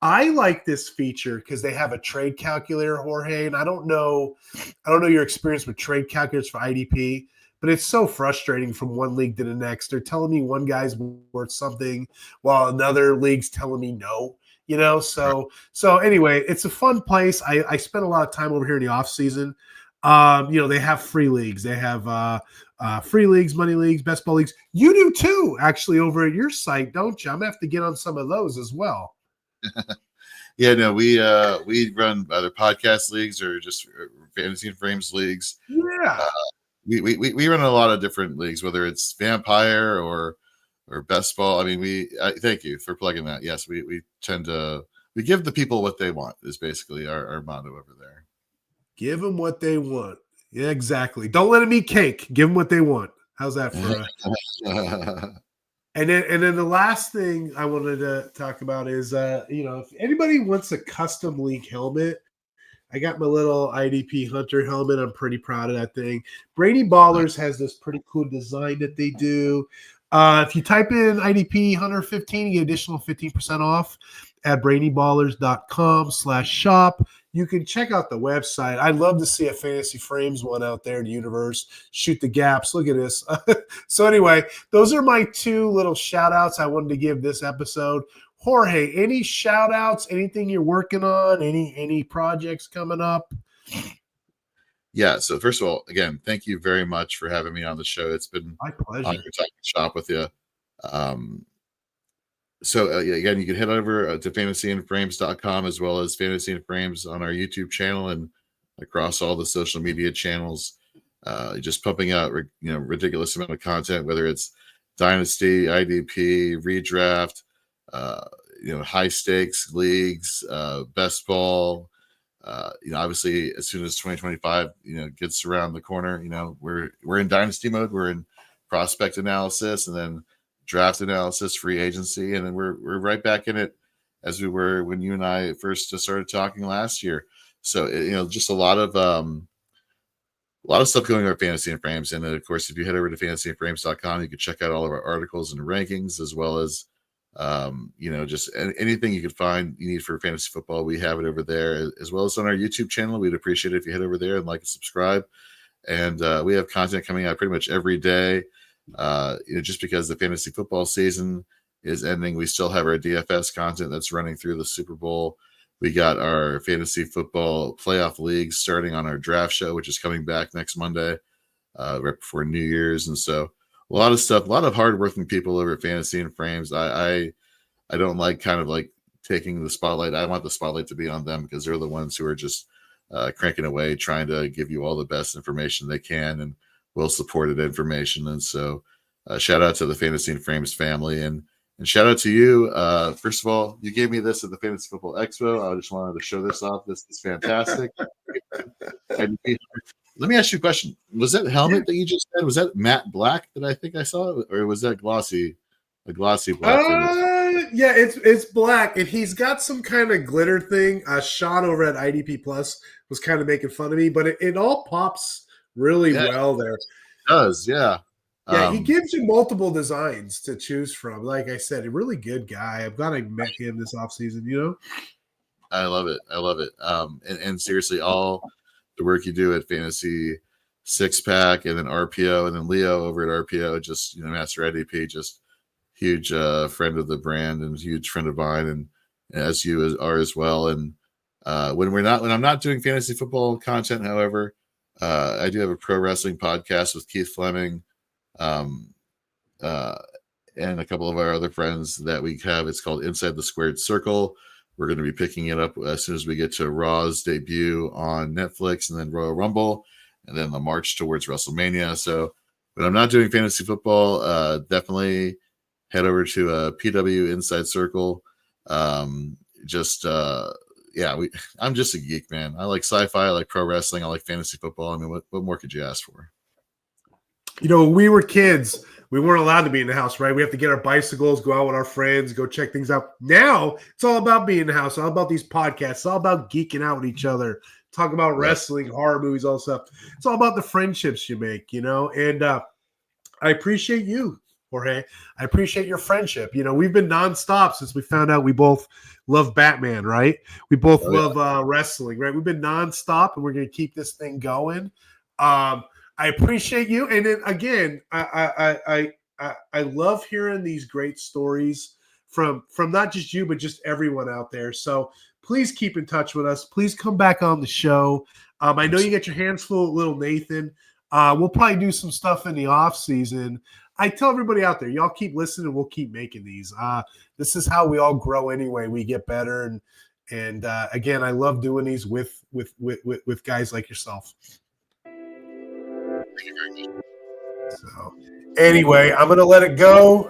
I like this feature because they have a trade calculator, Jorge, and I don't know your experience with trade calculators for IDP, but it's so frustrating from one league to the next. They're telling me one guy's worth something while another league's telling me no. So anyway, it's a fun place. I spent a lot of time over here in the off season. They have free leagues. They have free leagues, money leagues, best ball leagues. You do too, actually, over at your site, don't you? I'm gonna have to get on some of those as well. Yeah, no, we run either podcast leagues or just fantasy and frames leagues. Yeah. We run a lot of different leagues, whether it's vampire or best ball. I mean, thank you for plugging that. Yes, we tend to give the people what they want is basically our motto over there. Give them what they want. Yeah, exactly. Don't let them eat cake. Give them what they want. How's that for And then the last thing I wanted to talk about is, if anybody wants a custom league helmet, I got my little IDP Hunter helmet. I'm pretty proud of that thing. Brainy Ballers has this pretty cool design that they do. If you type in IDP Hunter 15, you get additional 15% off at brainyBallers.com/shop. You can check out the website. I'd love to see a Fantasy Frames one out there in the universe. Shoot the gaps. Look at this. So anyway, those are my two little shout outs I wanted to give this episode. Jorge, any shout outs, anything you're working on, any projects coming up? Yeah. So first of all, again, thank you very much for having me on the show. It's been My pleasure. honor to shop with you. Again, you can head over to fantasyandframes.com as well as Fantasy and Frames on our YouTube channel and across all the social media channels. Just pumping out ridiculous amount of content, whether it's Dynasty, IDP, redraft, high stakes leagues, best ball. Obviously, as soon as 2025 gets around the corner, we're in dynasty mode. We're in prospect analysis and then draft analysis, free agency, and then we're right back in it as we were when you and I first started talking last year. So just a lot of stuff going on Fantasy and Frames. And then, of course, if you head over to fantasyandframes.com, you can check out all of our articles and rankings, as well as just anything you could find you need for fantasy football. We have it over there, as well as on our YouTube channel. We'd appreciate it if you head over there and like and subscribe. And we have content coming out pretty much every day. Just because the fantasy football season is ending, we still have our DFS content that's running through the Super Bowl. We got our fantasy football playoff leagues starting on our draft show, which is coming back next Monday, right before New Year's. And so a lot of stuff, a lot of hardworking people over at Fantasy and Frames. I don't like kind of like taking the spotlight. I want the spotlight to be on them because they're the ones who are just cranking away, trying to give you all the best information they can and well-supported information. And so shout out to the Fantasy and Frames family and shout out to you. First of all, you gave me this at the Fantasy Football Expo. I just wanted to show this off. This is fantastic. Let me ask you a question. Was that helmet that you just said, was that matte black that I think I saw, or was that a glossy black? Yeah, it's black, and he's got some kind of glitter thing. Sean over at IDP Plus was kind of making fun of me, but it all pops really well there. It does, yeah. Yeah, he gives you multiple designs to choose from. Like I said, a really good guy. I'm glad I met him this offseason, I love it. And seriously, all the work you do at Fantasy Six Pack and then RPO and then Leo over at RPO, just Master IDP, just huge friend of the brand and huge friend of mine, and as you are as well. And when I'm not doing fantasy football content, however, I do have a pro wrestling podcast with Keith Fleming, and a couple of our other friends that we have. It's called Inside the Squared Circle. We're going to be picking it up as soon as we get to Raw's debut on Netflix and then Royal Rumble and then the march towards WrestleMania. So when I'm not doing fantasy football, definitely head over to PW Inside Circle. I'm just a geek, man. I like sci-fi, I like pro wrestling, I like fantasy football. I mean, what more could you ask for? When we were kids, we weren't allowed to be in the house, right? We have to get our bicycles, go out with our friends, go check things out. Now it's all about being in the house, all about these podcasts, it's all about geeking out with each other, talk about wrestling, horror movies, all stuff. It's all about the friendships you make, and I appreciate you Jorge. I appreciate your friendship. You know, we've been nonstop since we found out we both love Batman, right? We both love wrestling, right? We've been nonstop, and we're going to keep this thing going. I appreciate you. And then again, I love hearing these great stories from not just you, but just everyone out there. So please keep in touch with us. Please come back on the show. I know you get your hands full with little Nathan. We'll probably do some stuff in the off season. I tell everybody out there, y'all keep listening. We'll keep making these. This is how we all grow anyway. We get better. And again, I love doing these with guys like yourself. So anyway, I'm going to let it go.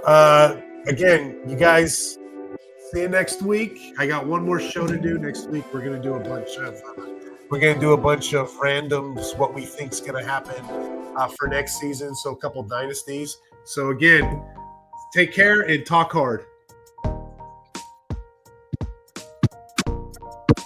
Again, you guys, see you next week. I got one more show to do next week. We're going to do a bunch of randoms, what we think is going to happen for next season. So a couple dynasties. So again, take care and talk hard.